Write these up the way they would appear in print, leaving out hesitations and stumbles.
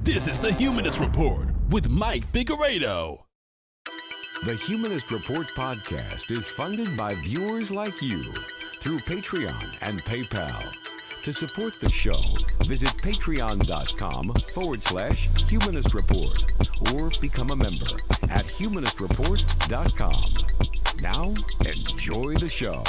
This is the Humanist Report with Mike Figueredo. The Humanist Report podcast is funded by viewers like you through Patreon and PayPal. To support the show, visit patreon.com/Humanist Report or become a member at humanistreport.com. Now, enjoy the show.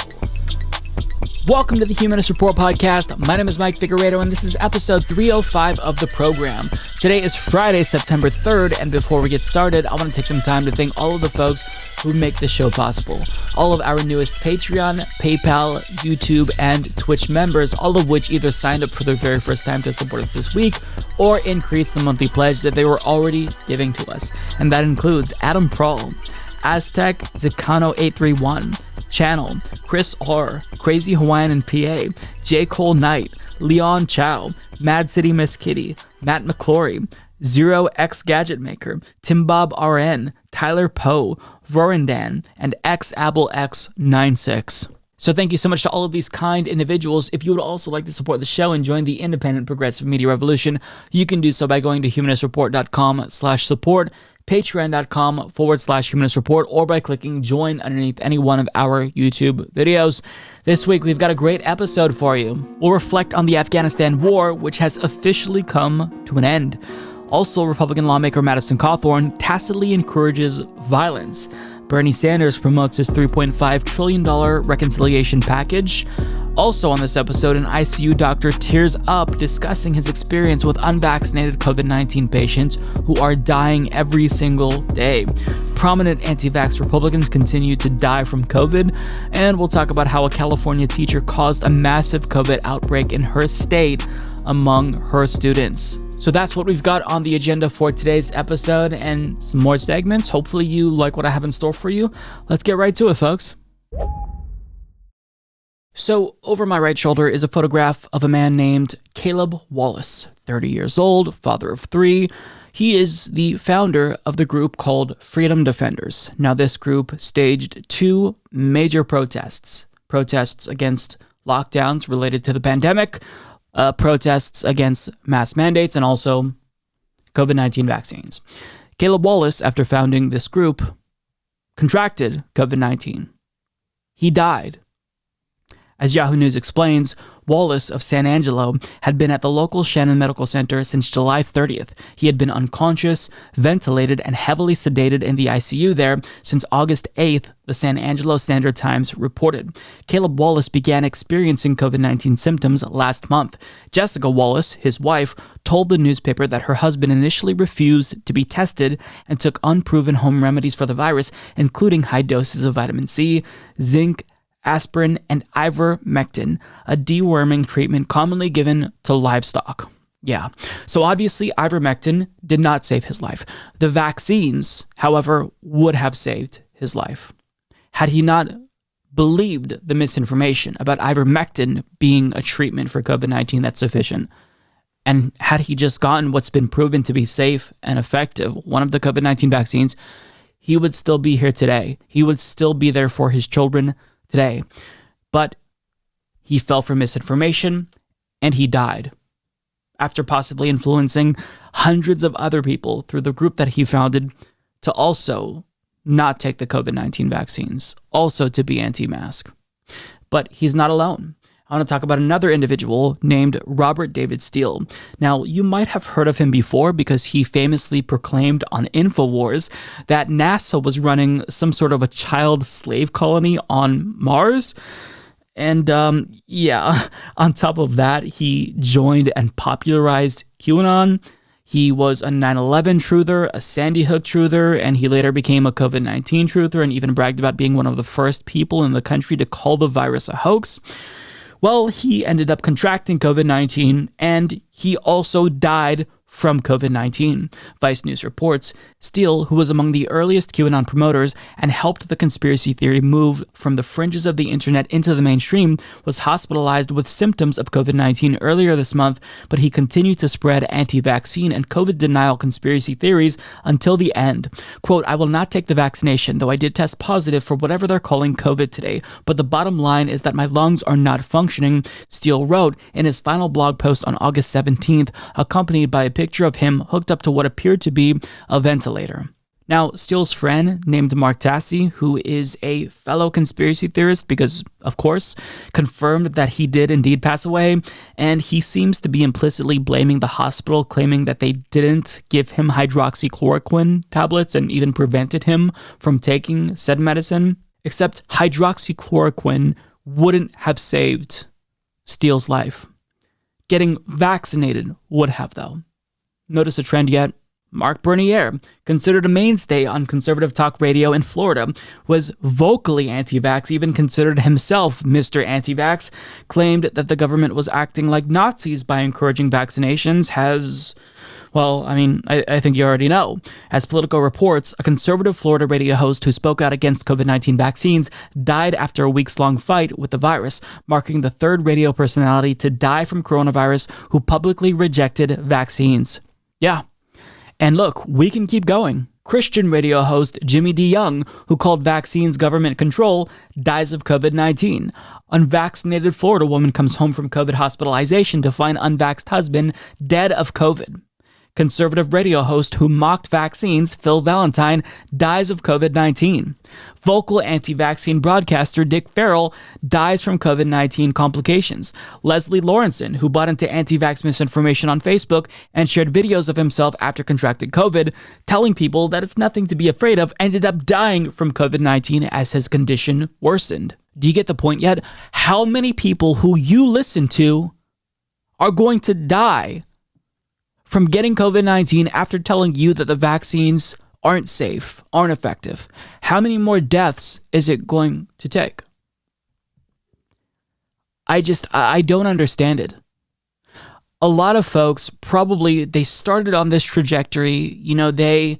Welcome to the Humanist Report podcast. My name is Mike Figueredo, and this is episode 305 of the program. Today is Friday, September 3rd, and before we get started, I want to take some time to thank all of the folks who make this show possible. All of our newest Patreon, PayPal, YouTube, and Twitch members, all of which either signed up for their very first time to support us this week or increased the monthly pledge that they were already giving to us. And that includes Adam Prawl, Aztec Zicano 831, Channel, Chris R, Crazy Hawaiian and PA, J. Cole Knight, Leon Chow, Mad City Miss Kitty, Matt McClory, Zero X Gadget Maker, Tim Bob RN, Tyler Poe, Vorandan, and XAbleX96. So thank you so much to all of these kind individuals. If you would also like to support the show and join the independent progressive media revolution, you can do so by going to humanistreport.com/support, patreon.com/Humanist Report, or by clicking join underneath any one of our YouTube videos. This week, we've got a great episode for you. We'll reflect on the Afghanistan War, which has officially come to an end. Also, Republican lawmaker Madison Cawthorn tacitly encourages violence. Bernie Sanders promotes his $3.5 trillion reconciliation package. Also on this episode, an ICU doctor tears up discussing his experience with unvaccinated COVID-19 patients who are dying every single day. Prominent anti-vax Republicans continue to die from COVID, and we'll talk about how a California teacher caused a massive COVID outbreak in her state among her students. So that's what we've got on the agenda for today's episode, and some more segments. Hopefully you like what I have in store for you. Let's get right to it, folks. So over my right shoulder is a photograph of a man named Caleb Wallace, 30 years old, father of 3. He is the founder of the group called Freedom Defenders. Now this group staged 2 major protests against lockdowns related to the pandemic, protests against mask mandates, and also COVID-19 vaccines. Caleb Wallace, after founding this group, contracted COVID-19. He died. As Yahoo News explains, Wallace of San Angelo had been at the local Shannon Medical Center since July 30th. He had been unconscious, ventilated, and heavily sedated in the ICU there since August 8th, the San Angelo Standard-Times reported. Caleb Wallace began experiencing COVID-19 symptoms last month. Jessica Wallace, his wife, told the newspaper that her husband initially refused to be tested and took unproven home remedies for the virus, including high doses of vitamin C, zinc, aspirin, and ivermectin, a deworming treatment commonly given to livestock. Yeah, so obviously ivermectin did not save his life. The vaccines, however, would have saved his life. Had he not believed the misinformation about ivermectin being a treatment for COVID-19 that's sufficient, and had he just gotten what's been proven to be safe and effective, one of the COVID-19 vaccines, he would still be here today. He would still be there for his children today. But he fell for misinformation and he died after possibly influencing hundreds of other people through the group that he founded to also not take the COVID-19 vaccines, also to be anti-mask. But he's not alone. I want to talk about another individual named Robert David Steele. Now, you might have heard of him before because he famously proclaimed on InfoWars that NASA was running some sort of a child slave colony on Mars. And on top of that, he joined and popularized QAnon. He was a 9/11 truther, a Sandy Hook truther, and he later became a COVID-19 truther and even bragged about being one of the first people in the country to call the virus a hoax. Well, he ended up contracting COVID-19, and he also died from COVID-19. Vice News reports Steele, who was among the earliest QAnon promoters and helped the conspiracy theory move from the fringes of the internet into the mainstream, was hospitalized with symptoms of COVID-19 earlier this month, but he continued to spread anti-vaccine and COVID denial conspiracy theories until the end. Quote, "I will not take the vaccination, though I did test positive for whatever they're calling COVID today, but the bottom line is that my lungs are not functioning," Steele wrote in his final blog post on August 17th, accompanied by a picture of him hooked up to what appeared to be a ventilator. Now, Steele's friend, named Mark Tassi, who is a fellow conspiracy theorist because, of course, confirmed that he did indeed pass away, and he seems to be implicitly blaming the hospital, claiming that they didn't give him hydroxychloroquine tablets and even prevented him from taking said medicine. Except hydroxychloroquine wouldn't have saved Steele's life. Getting vaccinated would have, though. Notice a trend yet? Mark Bernier, considered a mainstay on conservative talk radio in Florida, was vocally anti-vax, even considered himself Mr. Anti-Vax, claimed that the government was acting like Nazis by encouraging vaccinations, I think you already know. As Politico reports, a conservative Florida radio host who spoke out against COVID-19 vaccines died after a weeks-long fight with the virus, marking the third radio personality to die from coronavirus who publicly rejected vaccines. Yeah. And look, we can keep going. Christian radio host Jimmy D. Young, who called vaccines government control, dies of COVID-19. Unvaccinated Florida woman comes home from COVID hospitalization to find unvaxxed husband dead of COVID. Conservative radio host who mocked vaccines, Phil Valentine, dies of COVID-19. Vocal anti-vaccine broadcaster Dick Farrell dies from COVID-19 complications. Leslie Lawrenson, who bought into anti-vax misinformation on Facebook and shared videos of himself after contracting COVID, telling people that it's nothing to be afraid of, ended up dying from COVID-19 as his condition worsened. Do you get the point yet? How many people who you listen to are going to die from getting COVID-19 after telling you that the vaccines aren't safe, aren't effective? How many more deaths is it going to take? I don't understand it. A lot of folks probably, they started on this trajectory, they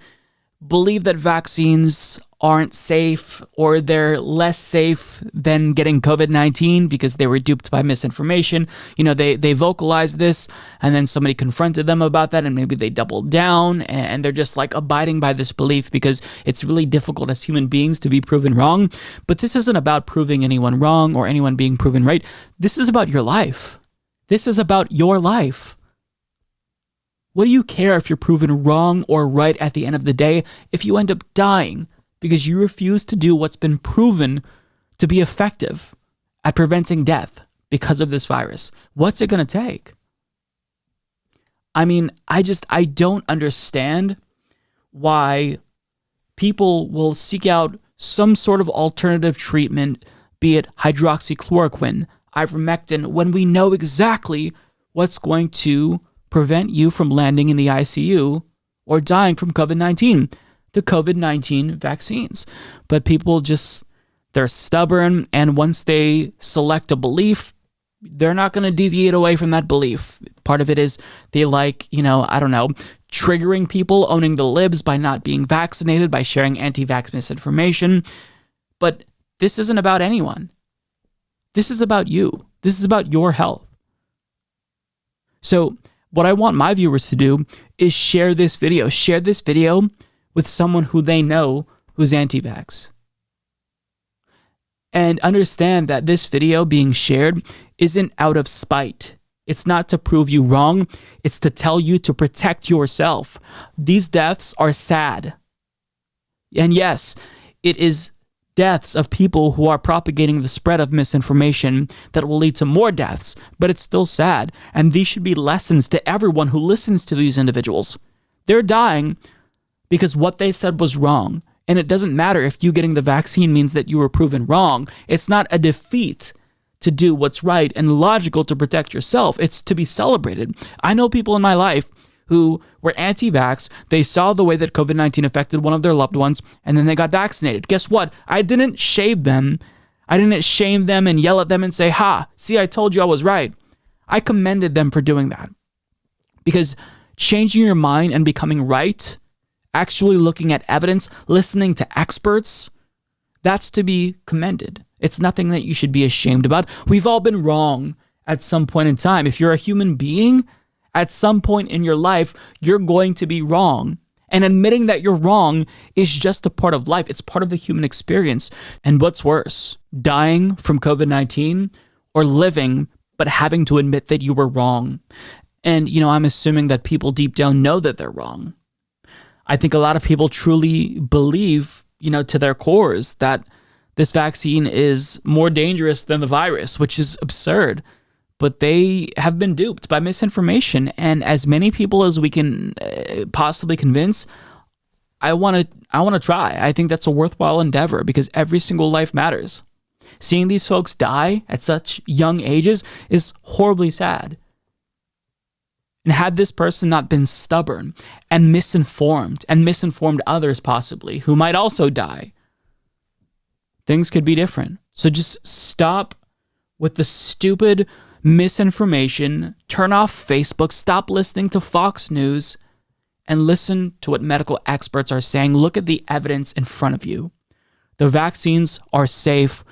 believe that vaccines aren't safe or they're less safe than getting COVID-19 because they were duped by misinformation. They vocalized this and then somebody confronted them about that and maybe they doubled down and they're just like abiding by this belief because it's really difficult as human beings to be proven wrong. But this isn't about proving anyone wrong or anyone being proven right. This is about your life. This is about your life. What do you care if you're proven wrong or right at the end of the day if you end up dying because you refuse to do what's been proven to be effective at preventing death because of this virus? What's it going to take? I don't understand why people will seek out some sort of alternative treatment, be it hydroxychloroquine, ivermectin, when we know exactly what's going to prevent you from landing in the ICU or dying from COVID-19. The COVID-19 vaccines. But people they're stubborn, and once they select a belief, they're not going to deviate away from that belief. Part of it is they triggering people, owning the libs by not being vaccinated, by sharing anti-vax misinformation. But this isn't about anyone. This is about you. This is about your health. So what I want my viewers to do is share this video. Share this video with someone who they know who's anti-vax. And understand that this video being shared isn't out of spite. It's not to prove you wrong. It's to tell you to protect yourself. These deaths are sad. And yes, it is deaths of people who are propagating the spread of misinformation that will lead to more deaths, but it's still sad. And these should be lessons to everyone who listens to these individuals. They're dying because what they said was wrong. And it doesn't matter if you getting the vaccine means that you were proven wrong. It's not a defeat to do what's right and logical to protect yourself. It's to be celebrated. I know people in my life who were anti-vax. They saw the way that COVID-19 affected one of their loved ones, and then they got vaccinated. Guess what? I didn't shame them. I didn't shame them and yell at them and say, see, I told you I was right. I commended them for doing that. Because changing your mind and becoming right, actually looking at evidence, listening to experts, that's to be commended. It's nothing that you should be ashamed about. We've all been wrong at some point in time. If you're a human being, at some point in your life, you're going to be wrong. And admitting that you're wrong is just a part of life. It's part of the human experience. And what's worse, dying from COVID-19 or living but having to admit that you were wrong? And, I'm assuming that people deep down know that they're wrong. I think a lot of people truly believe, to their cores that this vaccine is more dangerous than the virus, which is absurd. But they have been duped by misinformation. And as many people as we can possibly convince, I want to try. I think that's a worthwhile endeavor because every single life matters. Seeing these folks die at such young ages is horribly sad. And had this person not been stubborn and misinformed others possibly, who might also die, things could be different. So just stop with the stupid misinformation, turn off Facebook, stop listening to Fox News, and listen to what medical experts are saying. Look at the evidence in front of you. The vaccines are safe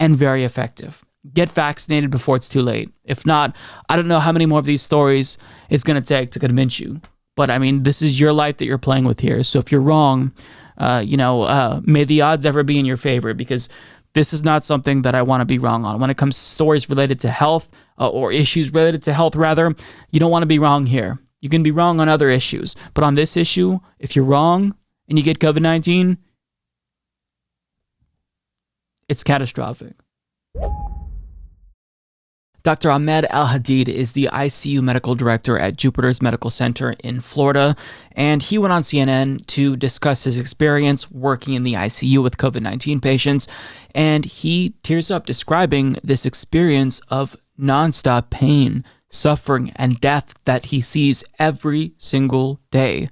and very effective. Get vaccinated before it's too late. If not, I don't know how many more of these stories it's going to take to convince you. But I mean, this is your life that you're playing with here. So if you're wrong, may the odds ever be in your favor, because this is not something that I want to be wrong on. When it comes to stories related to health, or issues related to health, rather, you don't want to be wrong here. You can be wrong on other issues. But on this issue, if you're wrong and you get COVID-19, it's catastrophic. Dr. Ahmed Al-Hadid is the ICU medical director at Jupiter's Medical Center in Florida, and he went on CNN to discuss his experience working in the ICU with COVID-19 patients, and he tears up describing this experience of nonstop pain, suffering, and death that he sees every single day,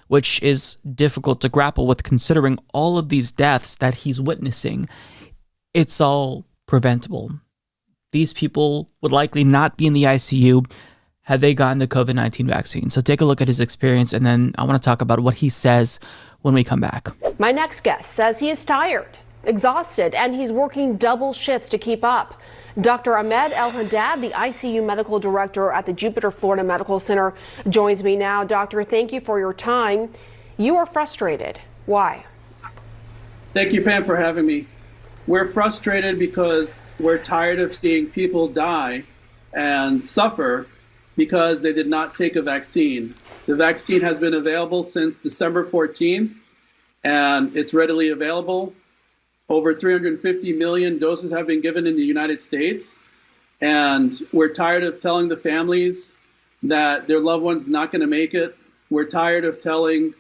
which is difficult to grapple with considering all of these deaths that he's witnessing. It's all preventable. These people would likely not be in the ICU had they gotten the COVID-19 vaccine. So take a look at his experience, and then I want to talk about what he says when we come back. My next guest says he is tired, exhausted, and he's working double shifts to keep up. Dr. Ahmed El-Haddad, the ICU medical director at the Jupiter Florida Medical Center, joins me now. Doctor, thank you for your time. You are frustrated. Why? Thank you, Pam, for having me. We're frustrated because we're tired of seeing people die and suffer because they did not take a vaccine. The vaccine has been available since December 14th, and it's readily available. Over 350 million doses have been given in the United States, and we're tired of telling the families that their loved one's not going to make it. We're tired of telling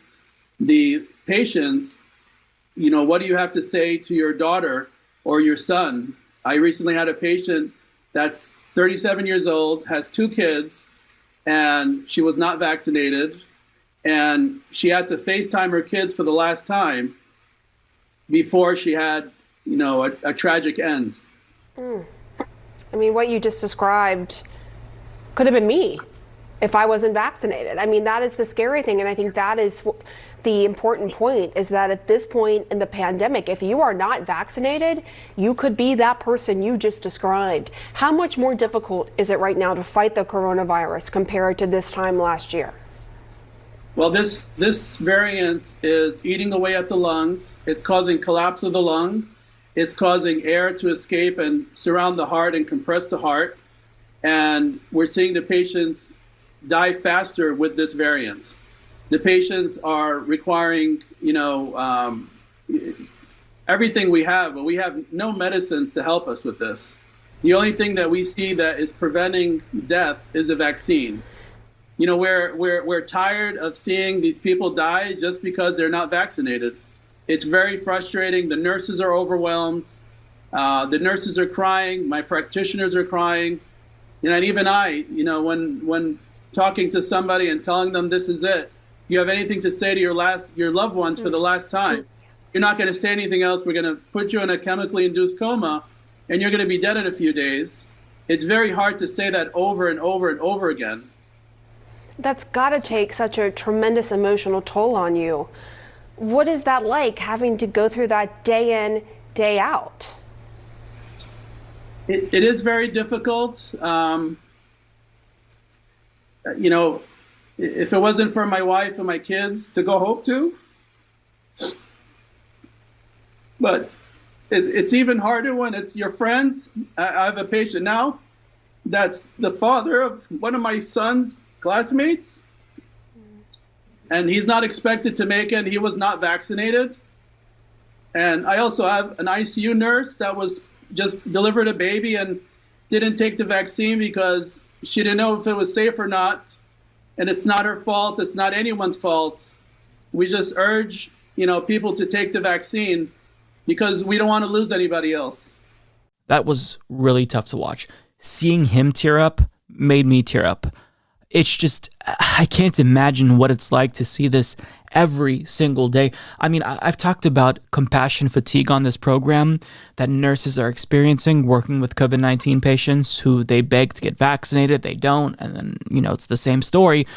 the patients, what do you have to say to your daughter or your son? I recently had a patient that's 37 years old, has 2 kids, and she was not vaccinated, and she had to FaceTime her kids for the last time before she had, a tragic end. I mean, what you just described could have been me if I wasn't vaccinated. I mean, that is the scary thing. And I think that is the important point, is that at this point in the pandemic, if you are not vaccinated, you could be that person you just described. How much more difficult is it right now to fight the coronavirus compared to this time last year? Well, this variant is eating away at the lungs. It's causing collapse of the lung. It's causing air to escape and surround the heart and compress the heart. And we're seeing the patients die faster with this variant. The patients are requiring, everything we have, but we have no medicines to help us with this. The only thing that we see that is preventing death is a vaccine. We're tired of seeing these people die just because they're not vaccinated. It's very frustrating. The nurses are overwhelmed. The nurses are crying. My practitioners are crying. And even I, when talking to somebody and telling them this is it, you have anything to say to your loved ones for the last time, you're not going to say anything else. We're going to put you in a chemically induced coma, and you're going to be dead in a few days. It's very hard to say that over and over and over again. That's got to take such a tremendous emotional toll on you. What is that like, having to go through that day in, day out? It is very difficult. If it wasn't for my wife and my kids to go home to, but it's even harder when it's your friends. I have a patient now that's the father of one of my son's classmates, and he's not expected to make it. He was not vaccinated. And I also have an ICU nurse that was just delivered a baby and didn't take the vaccine because she didn't know if it was safe or not. And it's not her fault. It's not anyone's fault. We just urge, people to take the vaccine because we don't want to lose anybody else. That was really tough to watch. Seeing him tear up made me tear up. It's just, I can't imagine what it's like to see this every single day. I mean, I've talked about compassion fatigue on this program that nurses are experiencing working with COVID-19 patients who they beg to get vaccinated, they don't, and then, it's the same story.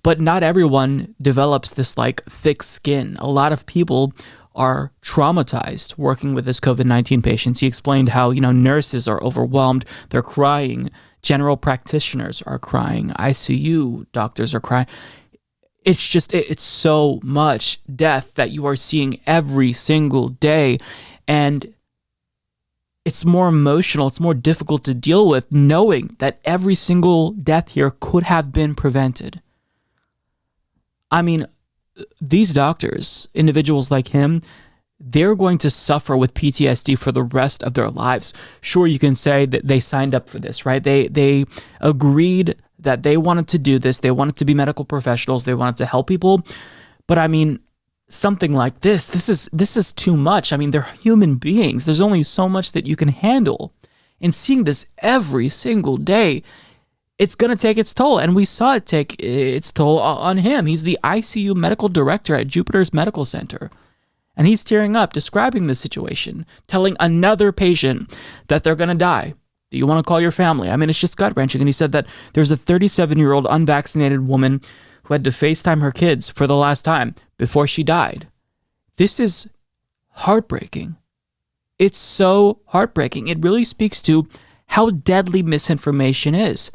But not everyone develops this thick skin. A lot of people are traumatized working with this COVID-19 patients. He explained how, nurses are overwhelmed, they're crying, general practitioners are crying, ICU doctors are crying. It's just, it's so much death that you are seeing every single day. And it's more emotional, it's more difficult to deal with knowing that every single death here could have been prevented. I mean, these doctors, individuals like him, they're going to suffer with PTSD for the rest of their lives. Sure, you can say that they signed up for this, right? They agreed that they wanted to do this. They wanted to be medical professionals. They wanted to help people. But I mean, something like this is too much. I mean, they're human beings. There's only so much that you can handle. And seeing this every single day, it's going to take its toll. And we saw it take its toll on him. He's the ICU medical director at Jupiter's Medical Center. And he's tearing up, describing the situation, telling another patient that they're going to die. Do you want to call your family? I mean, it's just gut-wrenching. And he said that there's a 37-year-old unvaccinated woman who had to FaceTime her kids for the last time before she died. This is heartbreaking. It's so heartbreaking. It really speaks to how deadly misinformation is.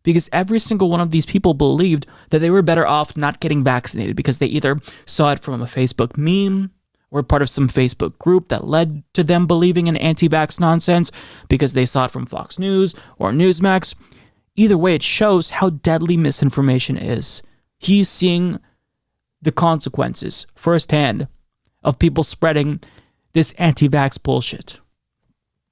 Because every single one of these people believed that they were better off not getting vaccinated because they either saw it from a Facebook meme or part of some Facebook group that led to them believing in anti-vax nonsense because they saw it from Fox News or Newsmax. Either way, it shows how deadly misinformation is. He's seeing the consequences firsthand of people spreading this anti-vax bullshit.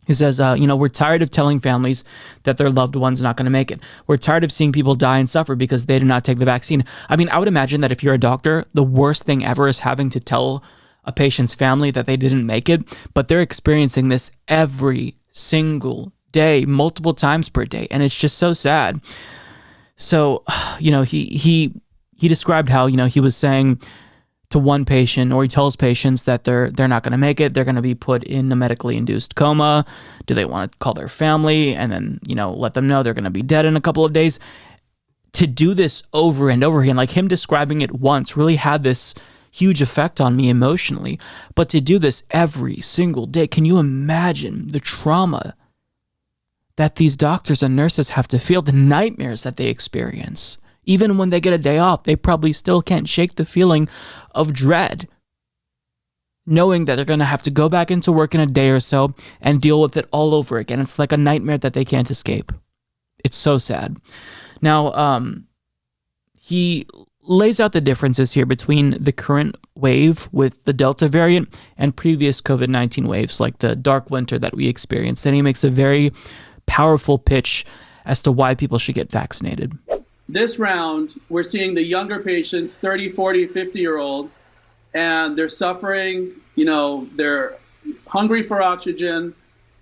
He says, we're tired of telling families that their loved one's not going to make it. We're tired of seeing people die and suffer because they do not take the vaccine. I mean, I would imagine that if you're a doctor, the worst thing ever is having to tell a patient's family that they didn't make it, but they're experiencing this every single day, multiple times per day, and it's just so sad. So, he described how, he was saying to one patient, or he tells patients that they're not going to make it, they're going to be put in a medically induced coma. Do they want to call their family and then, let them know they're going to be dead in a couple of days? To do this over and over again, like him describing it once really had this huge effect on me emotionally, but to do this every single day, can you imagine the trauma that these doctors and nurses have to feel, the nightmares that they experience? Even when they get a day off, they probably still can't shake the feeling of dread, knowing that they're going to have to go back into work in a day or so and deal with it all over again. It's like a nightmare that they can't escape. It's so sad. Now, he lays out the differences here between the current wave with the Delta variant and previous COVID-19 waves, like the dark winter that we experienced. And he makes a very powerful pitch as to why people should get vaccinated. This round, we're seeing the younger patients, 30, 40, 50-year-old, and they're suffering, they're hungry for oxygen,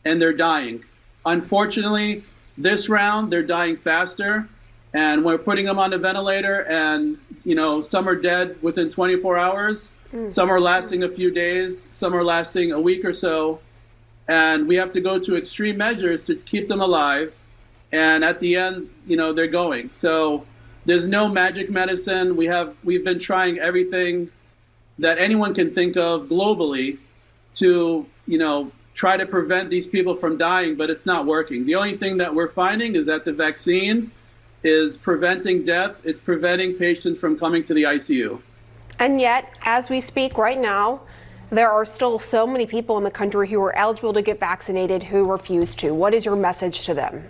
and they're dying. Unfortunately, this round, they're dying faster, and we're putting them on a ventilator, and, some are dead within 24 hours, some are lasting a few days, some are lasting a week or so, and we have to go to extreme measures to keep them alive. And at the end, they're going. So there's no magic medicine. We've been trying everything that anyone can think of globally to, try to prevent these people from dying, but it's not working. The only thing that we're finding is that the vaccine is preventing death. It's preventing patients from coming to the ICU. And yet, as we speak right now, there are still so many people in the country who are eligible to get vaccinated who refuse to. What is your message to them?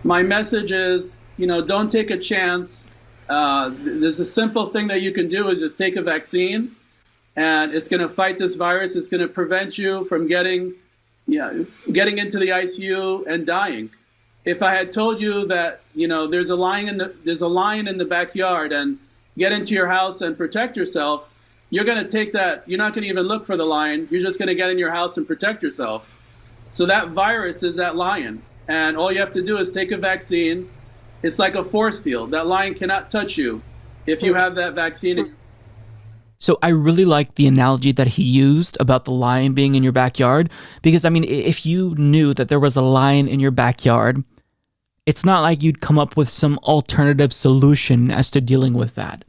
My message is, don't take a chance. There's a simple thing that you can do is just take a vaccine, and it's going to fight this virus. It's going to prevent you from getting into the ICU and dying. If I had told you that, there's a lion in the backyard and get into your house and protect yourself, you're going to take that. You're not going to even look for the lion. You're just going to get in your house and protect yourself. So that virus is that lion. And all you have to do is take a vaccine. It's like a force field. That lion cannot touch you if you have that vaccine. So I really like the analogy that he used about the lion being in your backyard, because if you knew that there was a lion in your backyard, it's not like you'd come up with some alternative solution as to dealing with that.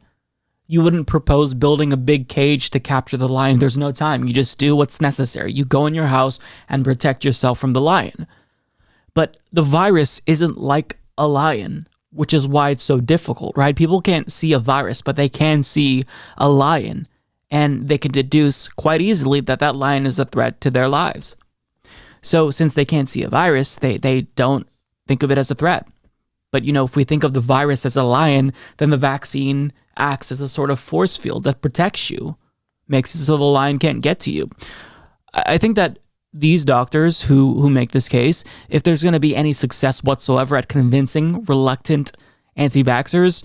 You wouldn't propose building a big cage to capture the lion. There's no time. You just do what's necessary. You go in your house and protect yourself from the lion. But the virus isn't like a lion, which is why it's so difficult, right? People can't see a virus, but they can see a lion, and they can deduce quite easily that that lion is a threat to their lives. So since they can't see a virus, they don't think of it as a threat. But, if we think of the virus as a lion, then the vaccine acts as a sort of force field that protects you, makes it so the lion can't get to you. I think that these doctors who make this case, if there's going to be any success whatsoever at convincing reluctant anti-vaxxers,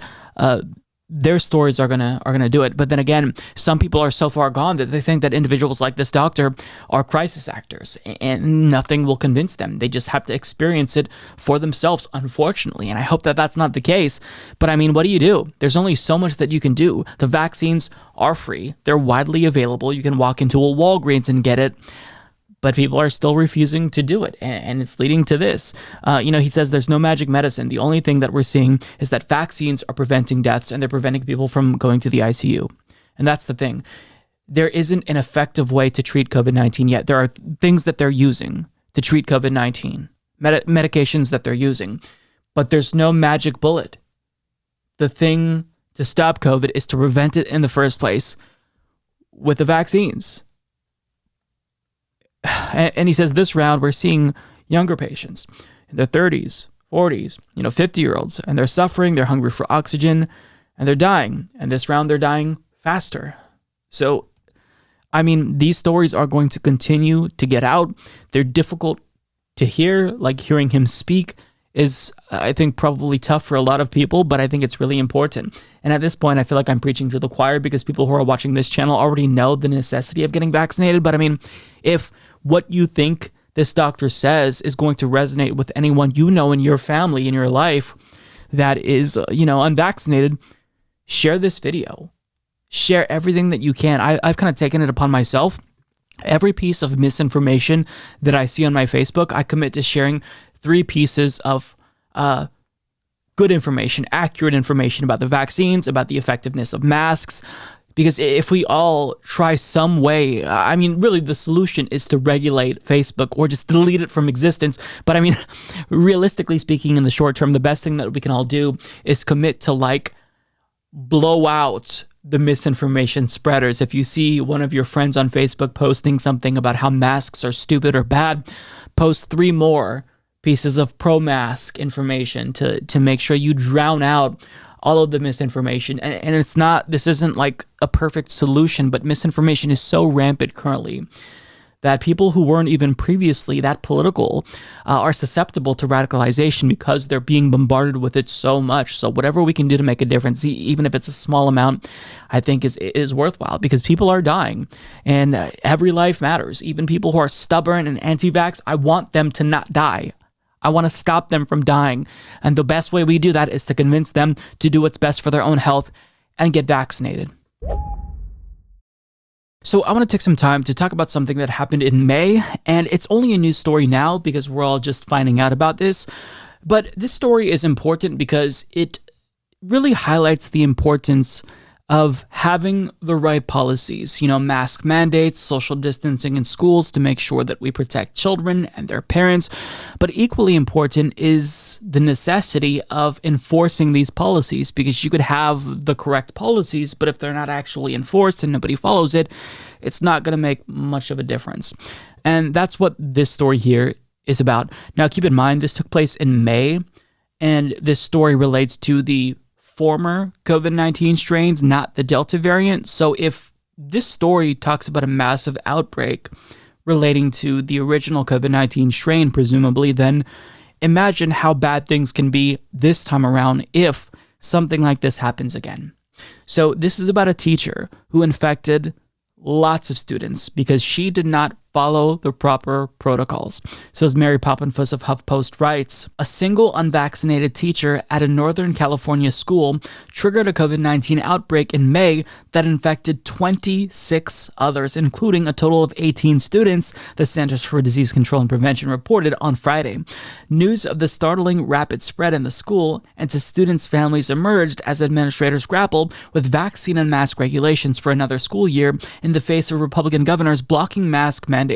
their stories are gonna do it. But then again, some people are so far gone that they think that individuals like this doctor are crisis actors, and nothing will convince them. They just have to experience it for themselves, unfortunately. And I hope that that's not the case. But what do you do? There's only so much that you can do. The vaccines are free. They're widely available. You can walk into a Walgreens and get it. But people are still refusing to do it, and it's leading to this. He says there's no magic medicine. The only thing that we're seeing is that vaccines are preventing deaths, and they're preventing people from going to the ICU. And that's the thing. There isn't an effective way to treat COVID-19 yet. There are things that they're using to treat COVID-19, medications that they're using, but there's no magic bullet. The thing to stop COVID is to prevent it in the first place with the vaccines. And he says this round, we're seeing younger patients in their 30s, 40s, 50-year-olds, and they're suffering, they're hungry for oxygen, and they're dying. And this round, they're dying faster. So, these stories are going to continue to get out. They're difficult to hear. Like, hearing him speak is, I think, probably tough for a lot of people, but I think it's really important. And at this point, I feel like I'm preaching to the choir, because people who are watching this channel already know the necessity of getting vaccinated. But if what you think this doctor says is going to resonate with anyone in your family, in your life, that is, unvaccinated, share this video. Share everything that you can. I've kind of taken it upon myself. Every piece of misinformation that I see on my Facebook, I commit to sharing 3 pieces of good information, accurate information about the vaccines, about the effectiveness of masks. Because if we all try some way, really the solution is to regulate Facebook or just delete it from existence. But realistically speaking, in the short term, the best thing that we can all do is commit to blow out the misinformation spreaders. If you see one of your friends on Facebook posting something about how masks are stupid or bad, post 3 more pieces of pro-mask information to make sure you drown out all of the misinformation. And this isn't like a perfect solution, but misinformation is so rampant currently that people who weren't even previously that political are susceptible to radicalization because they're being bombarded with it so much. So whatever we can do to make a difference, even if it's a small amount, I think is worthwhile, because people are dying and every life matters. Even people who are stubborn and anti-vax, I want them to not die. I want to stop them from dying. And the best way we do that is to convince them to do what's best for their own health and get vaccinated. So I want to take some time to talk about something that happened in May, and it's only a news story now because we're all just finding out about this. But this story is important because it really highlights the importance of having the right policies, mask mandates, social distancing in schools to make sure that we protect children and their parents. But equally important is the necessity of enforcing these policies, because you could have the correct policies, but if they're not actually enforced and nobody follows it, it's not going to make much of a difference. And that's what this story here is about. Now, keep in mind, this took place in May, And this story relates to the former COVID-19 strains, not the Delta variant. So if this story talks about a massive outbreak relating to the original COVID-19 strain, presumably, then imagine how bad things can be this time around if something like this happens again. So this is about a teacher who infected lots of students because she did not follow the proper protocols. So as Mary Poppenfuss of HuffPost writes, a single unvaccinated teacher at a Northern California school triggered a COVID-19 outbreak in May that infected 26 others, including a total of 18 students, the Centers for Disease Control and Prevention reported on Friday. News of the startling rapid spread in the school and to students' families emerged as administrators grappled with vaccine and mask regulations for another school year in the face of Republican governors blocking mask mandates.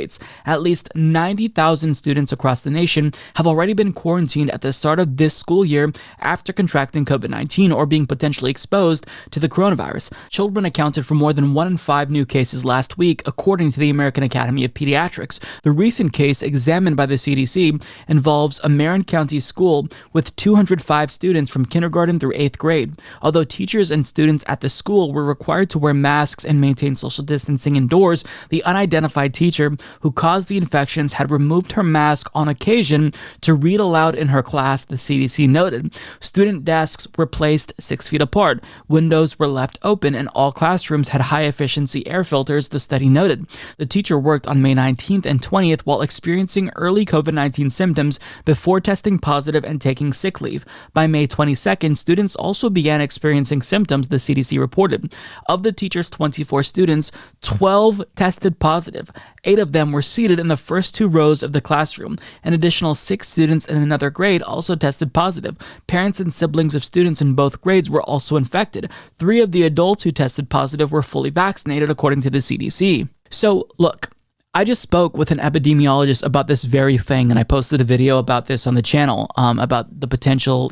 At least 90,000 students across the nation have already been quarantined at the start of this school year after contracting COVID-19 or being potentially exposed to the coronavirus. Children accounted for more than 1 in 5 new cases last week, according to the American Academy of Pediatrics. The recent case examined by the CDC involves a Marin County school with 205 students from kindergarten through 8th grade. Although teachers and students at the school were required to wear masks and maintain social distancing indoors, the unidentified teacher who caused the infections had removed her mask on occasion to read aloud in her class, the CDC noted. Student desks were placed 6 feet apart, windows were left open, and all classrooms had high-efficiency air filters, the study noted. The teacher worked on May 19th and 20th while experiencing early COVID-19 symptoms before testing positive and taking sick leave. By May 22nd, students also began experiencing symptoms, the CDC reported. Of the teacher's 24 students, 12 tested positive. 8 of them were seated in the first 2 rows of the classroom. An additional 6 students in another grade also tested positive. Parents and siblings of students in both grades were also infected. 3 of the adults who tested positive were fully vaccinated, according to the CDC. So, look, I just spoke with an epidemiologist about this very thing, and I posted a video about this on the channel, about the potential,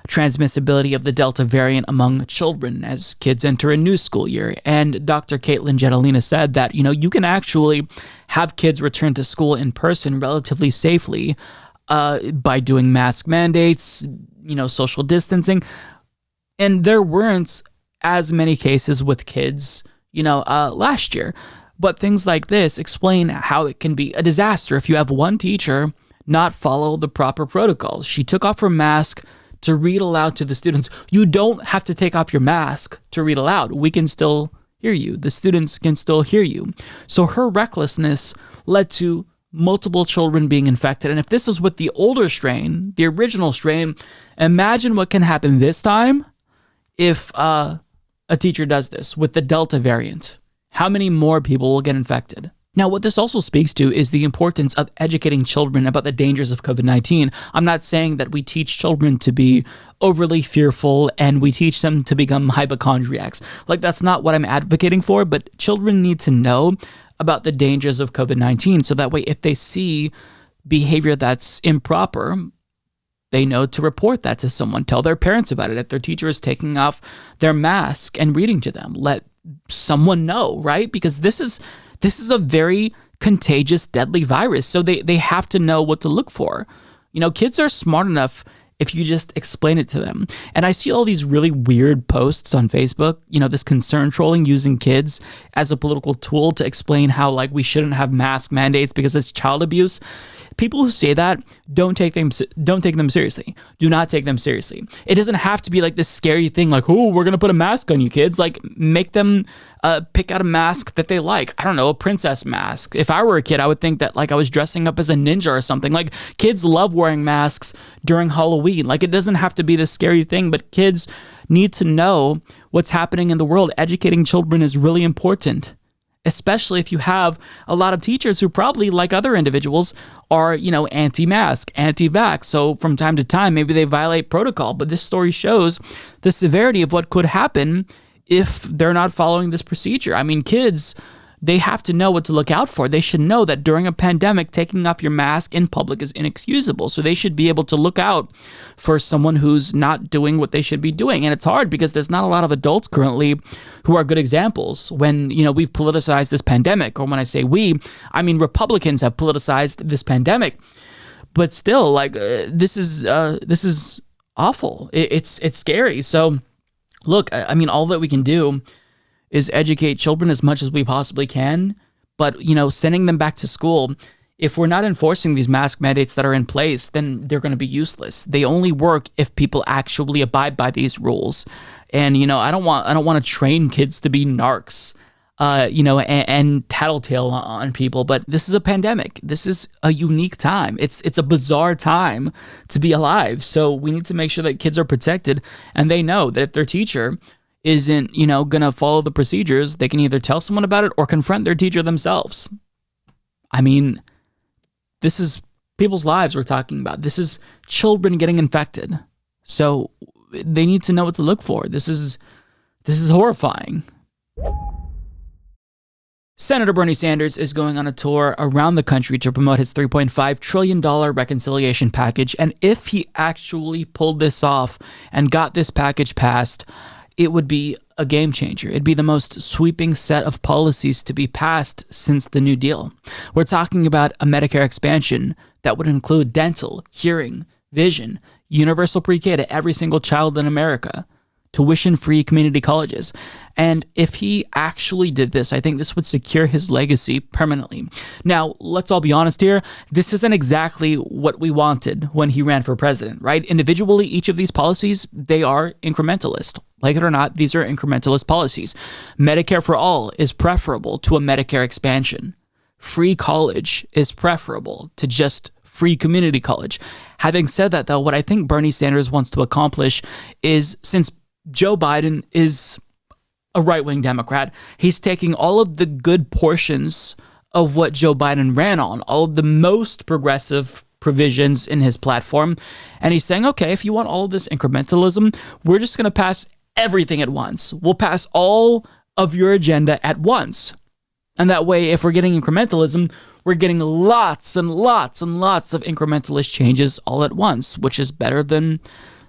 transmissibility of the Delta variant among children as kids enter a new school year. And Dr. Caitlin Jetelina said that, you can actually have kids return to school in person relatively safely by doing mask mandates, social distancing. And there weren't as many cases with kids, last year. But things like this explain how it can be a disaster if you have one teacher not follow the proper protocols. She took off her mask to read aloud to the students. You don't have to take off your mask to read aloud. We can still hear you. The students can still hear you. So her recklessness led to multiple children being infected. And if this was with the older strain, the original strain, imagine what can happen this time if a teacher does this with the Delta variant. How many more people will get infected? Now, what this also speaks to is the importance of educating children about the dangers of COVID-19. I'm not saying that we teach children to be overly fearful and we teach them to become hypochondriacs. That's not what I'm advocating for, but children need to know about the dangers of COVID-19 so that way if they see behavior that's improper, they know to report that to someone, tell their parents about it. If their teacher is taking off their mask and reading to them, let someone know, right? Because this is a very contagious, deadly virus. So they have to know what to look for. Kids are smart enough if you just explain it to them. And I see all these really weird posts on Facebook, this concern trolling using kids as a political tool to explain how we shouldn't have mask mandates because it's child abuse. People who say that don't take them seriously. Do not take them seriously. It doesn't have to be this scary thing oh, we're going to put a mask on you kids. Make them pick out a mask that they like. I don't know, a princess mask. If I were a kid, I would think that I was dressing up as a ninja or something. Kids love wearing masks during Halloween. It doesn't have to be this scary thing, but kids need to know what's happening in the world. Educating children is really important, especially if you have a lot of teachers who probably, like other individuals, are, anti-mask, anti-vax. So from time to time, maybe they violate protocol. But this story shows the severity of what could happen if they're not following this procedure. I mean, kids, they have to know what to look out for. They should know that during a pandemic, taking off your mask in public is inexcusable. So they should be able to look out for someone who's not doing what they should be doing. And it's hard because there's not a lot of adults currently who are good examples when, we've politicized this pandemic. Or when I say we, I mean Republicans have politicized this pandemic. But still, like, this is awful. It's scary. So, look, I mean, all that we can do is educate children as much as we possibly can. But, you know, sending them back to school, if we're not enforcing these mask mandates that are in place, then they're going to be useless. They only work if people actually abide by these rules. And, you know, I don't want to train kids to be narcs, you know, and tattletale on people. But this is a pandemic. This is a unique time. It's a bizarre time to be alive. So we need to make sure that kids are protected, and they know that if their teacher isn't, you know, going to follow the procedures, they can either tell someone about it or confront their teacher themselves. I mean, this is people's lives we're talking about. This is children getting infected. So they need to know what to look for. This is horrifying. Senator Bernie Sanders is going on a tour around the country to promote his $3.5 trillion reconciliation package. And if he actually pulled this off and got this package passed, it would be a game changer. It'd be the most sweeping set of policies to be passed since the New Deal. We're talking about a Medicare expansion that would include dental, hearing, vision, universal pre-K to every single child in America, tuition-free community colleges. And if he actually did this, I think this would secure his legacy permanently. Now, let's all be honest here. This isn't exactly what we wanted when he ran for president, right? Individually, each of these policies, they are incrementalist. Like it or not, these are incrementalist policies. Medicare for all is preferable to a Medicare expansion. Free college is preferable to just free community college. Having said that, though, what I think Bernie Sanders wants to accomplish is, since Joe Biden is a right-wing Democrat, he's taking all of the good portions of what Joe Biden ran on, all of the most progressive provisions in his platform, and he's saying, okay, if you want all of this incrementalism, we're just going to pass everything at once. We'll pass all of your agenda at once. And that way, if we're getting incrementalism, we're getting lots and lots and lots of incrementalist changes all at once, which is better than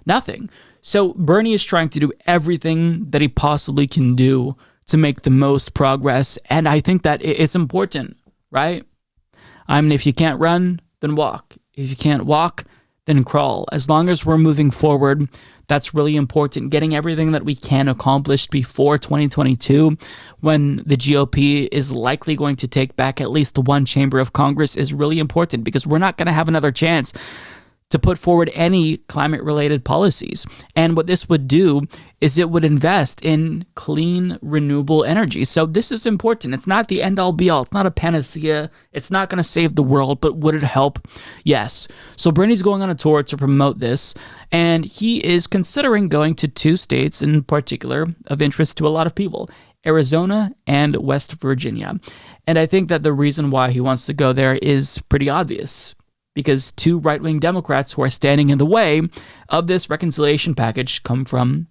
nothing. So Bernie is trying to do everything that he possibly can do to make the most progress. And I think that it's important, right? I mean, if you can't run, then walk. If you can't walk, then crawl. As long as we're moving forward, that's really important. Getting everything that we can accomplished before 2022, when the GOP is likely going to take back at least one chamber of Congress, is really important, because we're not going to have another chance to put forward any climate-related policies. And what this would do is it would invest in clean, renewable energy. So this is important. It's not the end-all, be-all. It's not a panacea. It's not going to save the world, but would it help? Yes. So Bernie's going on a tour to promote this, and he is considering going to two states in particular of interest to a lot of people: Arizona and West Virginia. And I think that the reason why he wants to go there is pretty obvious, because two right-wing Democrats who are standing in the way of this reconciliation package come from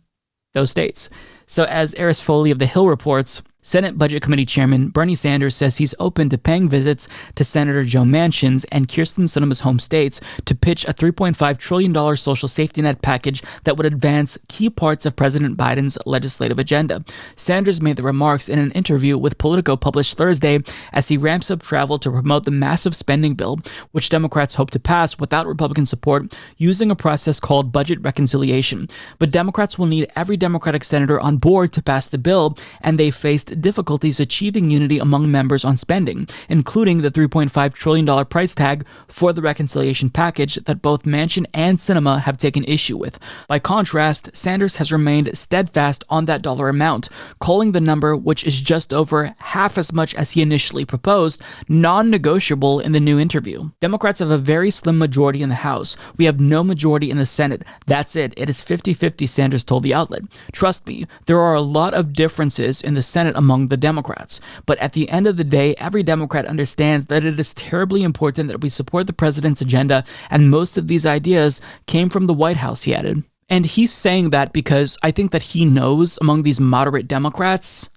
those states. So as Eris Foley of The Hill reports, Senate Budget Committee Chairman Bernie Sanders says he's open to paying visits to Senator Joe Manchin's and Kyrsten Sinema's home states to pitch a $3.5 trillion social safety net package that would advance key parts of President Biden's legislative agenda. Sanders made the remarks in an interview with Politico published Thursday as he ramps up travel to promote the massive spending bill, which Democrats hope to pass without Republican support using a process called budget reconciliation. But Democrats will need every Democratic senator on board to pass the bill, and they faced difficulties achieving unity among members on spending, including the $3.5 trillion price tag for the reconciliation package that both Manchin and Sinema have taken issue with. By contrast, Sanders has remained steadfast on that dollar amount, calling the number, which is just over half as much as he initially proposed, non-negotiable in the new interview. Democrats have a very slim majority in the House. We have no majority in the Senate. That's it. It is 50-50, Sanders told the outlet. Trust me, there are a lot of differences in the Senate among the Democrats, but at the end of the day, every Democrat understands that it is terribly important that we support the president's agenda, and most of these ideas came from the White House, he added. And he's saying that because I think that he knows among these moderate Democrats,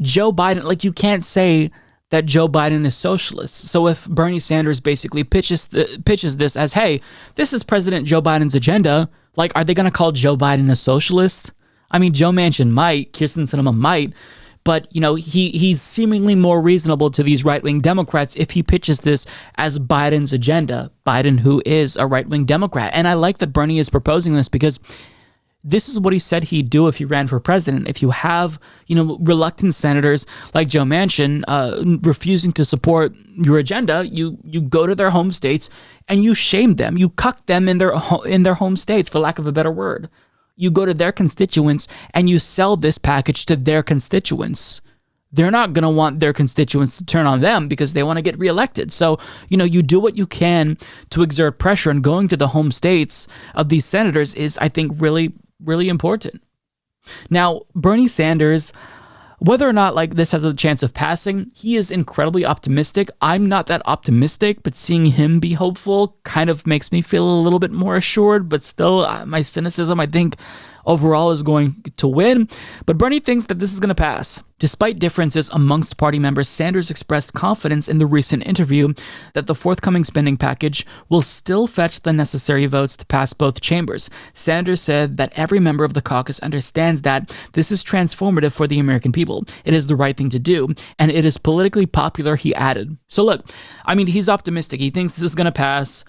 Joe Biden, like, you can't say that Joe Biden is socialist. So if Bernie Sanders basically pitches this as, hey, this is President Joe Biden's agenda, like, are they going to call Joe Biden a socialist? I mean, Joe Manchin might, Kyrsten Sinema might, But, he's seemingly more reasonable to these right-wing Democrats if he pitches this as Biden's agenda. Biden, who is a right-wing Democrat. And I like that Bernie is proposing this because this is what he said he'd do if he ran for president. If you have, reluctant senators like Joe Manchin refusing to support your agenda, you go to their home states and you shame them. You cuck them in their home states, for lack of a better word. You go to their constituents and you sell this package to their constituents. They're not going to want their constituents to turn on them because they want to get reelected. So, you do what you can to exert pressure, and going to the home states of these senators is, I think, really, really important. Now, Bernie Sanders, whether or not this has a chance of passing, he is incredibly optimistic. I'm not that optimistic, but seeing him be hopeful kind of makes me feel a little bit more assured. But still, my cynicism, I think, overall is going to win. But Bernie thinks that this is going to pass. Despite differences amongst party members, Sanders expressed confidence in the recent interview that the forthcoming spending package will still fetch the necessary votes to pass both chambers. Sanders said that every member of the caucus understands that this is transformative for the American people. It is the right thing to do, and it is politically popular, he added. So look, he's optimistic. He thinks this is going to pass.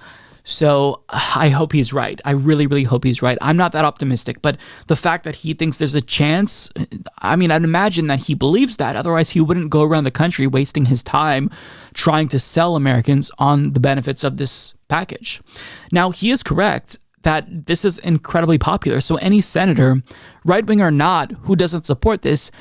So I hope he's right. I really, really hope he's right. I'm not that optimistic, but the fact that he thinks there's a chance, I'd imagine that he believes that. Otherwise, he wouldn't go around the country wasting his time trying to sell Americans on the benefits of this package. Now, he is correct that this is incredibly popular. So any senator, right-wing or not, who doesn't support this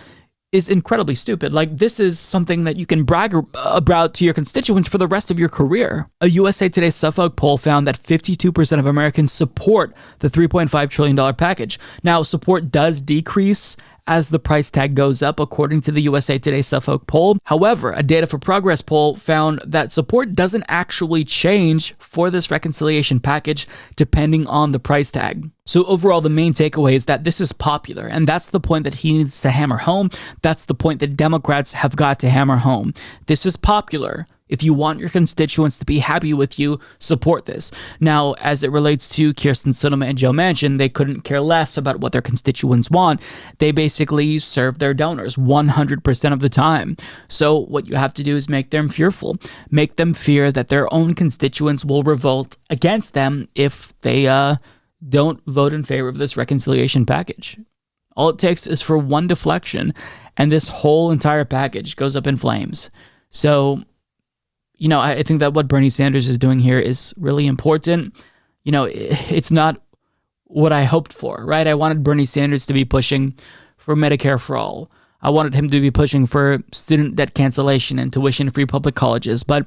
is incredibly stupid. This is something that you can brag about to your constituents for the rest of your career. A USA Today Suffolk poll found that 52% of Americans support the $3.5 trillion package. Now, support does decrease as the price tag goes up, according to the USA Today Suffolk poll. However, a Data for Progress poll found that support doesn't actually change for this reconciliation package depending on the price tag. So overall, the main takeaway is that this is popular, and that's the point that he needs to hammer home. That's the point that Democrats have got to hammer home. This is popular. If you want your constituents to be happy with you, support this. Now, as it relates to Kyrsten Sinema and Joe Manchin, they couldn't care less about what their constituents want. They basically serve their donors 100% of the time. So what you have to do is make them fearful. Make them fear that their own constituents will revolt against them if they don't vote in favor of this reconciliation package. All it takes is for one deflection, and this whole entire package goes up in flames. So I think that what Bernie Sanders is doing here is really important. It's not what I hoped for, right? I wanted Bernie Sanders to be pushing for Medicare for all. I wanted him to be pushing for student debt cancellation and tuition-free public colleges, but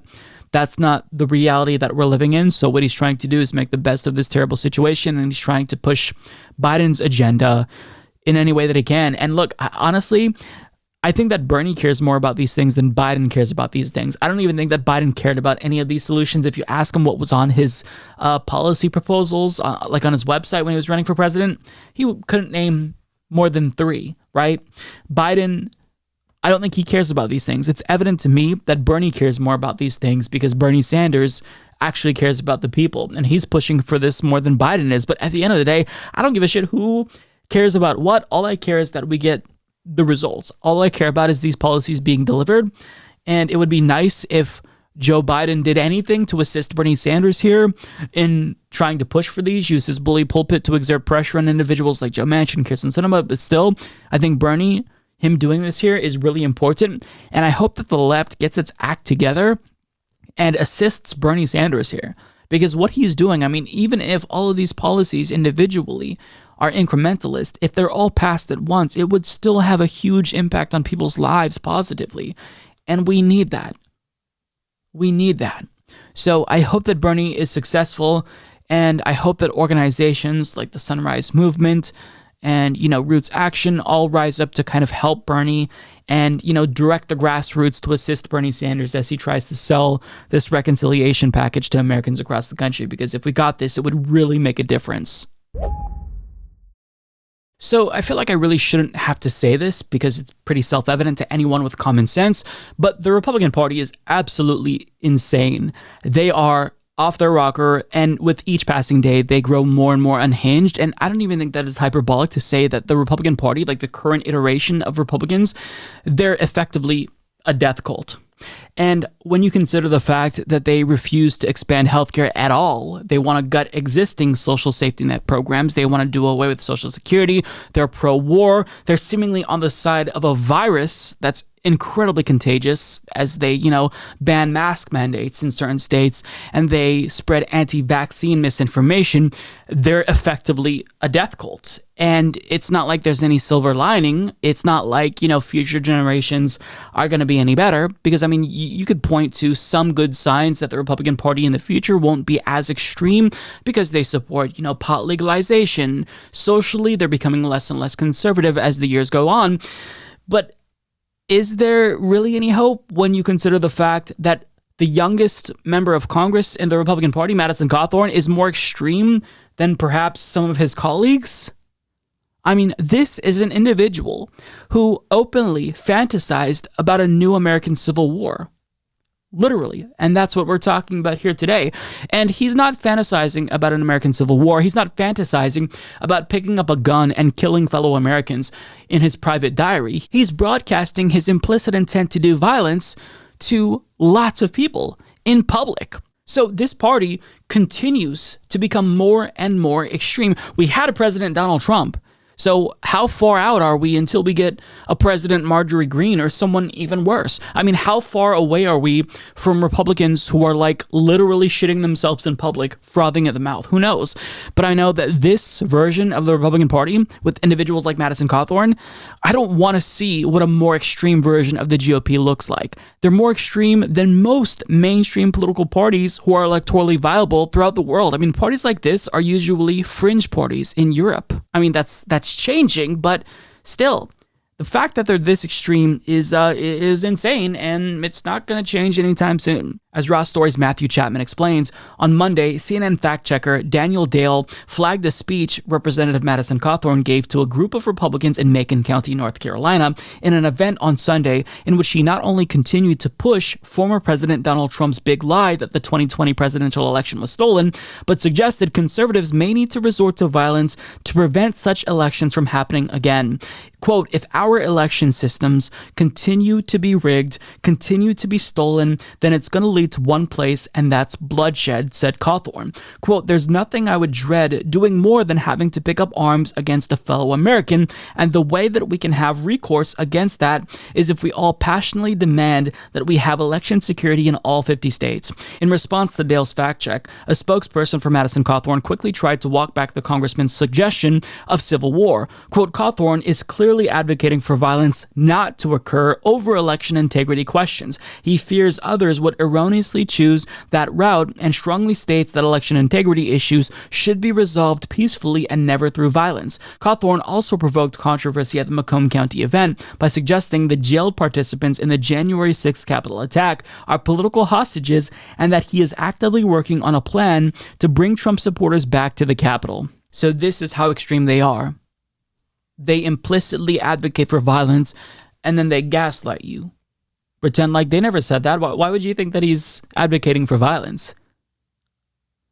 that's not the reality that we're living in. So what he's trying to do is make the best of this terrible situation, and he's trying to push Biden's agenda in any way that he can. And look, honestly, I think that Bernie cares more about these things than Biden cares about these things. I don't even think that Biden cared about any of these solutions. If you ask him what was on his policy proposals, like on his website when he was running for president, he couldn't name more than 3, right? Biden, I don't think he cares about these things. It's evident to me that Bernie cares more about these things because Bernie Sanders actually cares about the people, and he's pushing for this more than Biden is. But at the end of the day, I don't give a shit who cares about what. All I care is that we get the results. All I care about is these policies being delivered. And it would be nice if Joe Biden did anything to assist Bernie Sanders here in trying to push for these, use his bully pulpit to exert pressure on individuals like Joe Manchin, Kyrsten Sinema. But still, I think Bernie, him doing this here is really important. And I hope that the left gets its act together and assists Bernie Sanders here. Because what he's doing, even if all of these policies individually are incrementalist, if they're all passed at once, it would still have a huge impact on people's lives positively. And we need that. We need that. So I hope that Bernie is successful, and I hope that organizations like the Sunrise Movement and, Roots Action all rise up to kind of help Bernie and, direct the grassroots to assist Bernie Sanders as he tries to sell this reconciliation package to Americans across the country. Because if we got this, it would really make a difference. So I feel like I really shouldn't have to say this because it's pretty self-evident to anyone with common sense, but the Republican Party is absolutely insane. They are off their rocker, and with each passing day, they grow more and more unhinged. And I don't even think that is hyperbolic to say that the Republican Party, like the current iteration of Republicans, they're effectively a death cult. And when you consider the fact that they refuse to expand healthcare at all, they want to gut existing social safety net programs, they want to do away with Social Security, they're pro-war, they're seemingly on the side of a virus that's incredibly contagious as they, ban mask mandates in certain states and they spread anti-vaccine misinformation. They're effectively a death cult. And it's not like there's any silver lining. It's not like, future generations are going to be any better because, you could point to some good signs that the Republican Party in the future won't be as extreme because they support, pot legalization. Socially, they're becoming less and less conservative as the years go on. But is there really any hope when you consider the fact that the youngest member of Congress in the Republican Party, Madison Cawthorn, is more extreme than perhaps some of his colleagues? This is an individual who openly fantasized about a new American Civil War. Literally. And that's what we're talking about here today. And he's not fantasizing about an American Civil War. He's not fantasizing about picking up a gun and killing fellow Americans in his private diary. He's broadcasting his implicit intent to do violence to lots of people in public. So this party continues to become more and more extreme. We had a President Donald Trump. So how far out are we until we get a President Marjorie Greene or someone even worse? How far away are we from Republicans who are literally shitting themselves in public, frothing at the mouth? Who knows? But I know that this version of the Republican Party with individuals like Madison Cawthorn, I don't want to see what a more extreme version of the GOP looks like. They're more extreme than most mainstream political parties who are electorally viable throughout the world. Parties like this are usually fringe parties in Europe. That's changing, but still, the fact that they're this extreme is insane, and it's not going to change anytime soon. As Raw Story's Matthew Chapman explains, on Monday, CNN fact-checker Daniel Dale flagged a speech Representative Madison Cawthorn gave to a group of Republicans in Macon County, North Carolina, in an event on Sunday in which she not only continued to push former President Donald Trump's big lie that the 2020 presidential election was stolen, but suggested conservatives may need to resort to violence to prevent such elections from happening again. Quote, if our election systems continue to be rigged, continue to be stolen, then it's going to lead to one place, and that's bloodshed, said Cawthorn. Quote, there's nothing I would dread doing more than having to pick up arms against a fellow American, and the way that we can have recourse against that is if we all passionately demand that we have election security in all 50 states. In response to Dale's fact check, a spokesperson for Madison Cawthorn quickly tried to walk back the congressman's suggestion of civil war. Quote, Cawthorn is clearly advocating for violence not to occur over election integrity questions. He fears others would erroneously choose that route and strongly states that election integrity issues should be resolved peacefully and never through violence. Cawthorn also provoked controversy at the Macomb County event by suggesting the jailed participants in the January 6th Capitol attack are political hostages and that he is actively working on a plan to bring Trump supporters back to the Capitol. So this is how extreme they are. They implicitly advocate for violence and then they gaslight you. Pretend like they never said that. Why would you think that he's advocating for violence?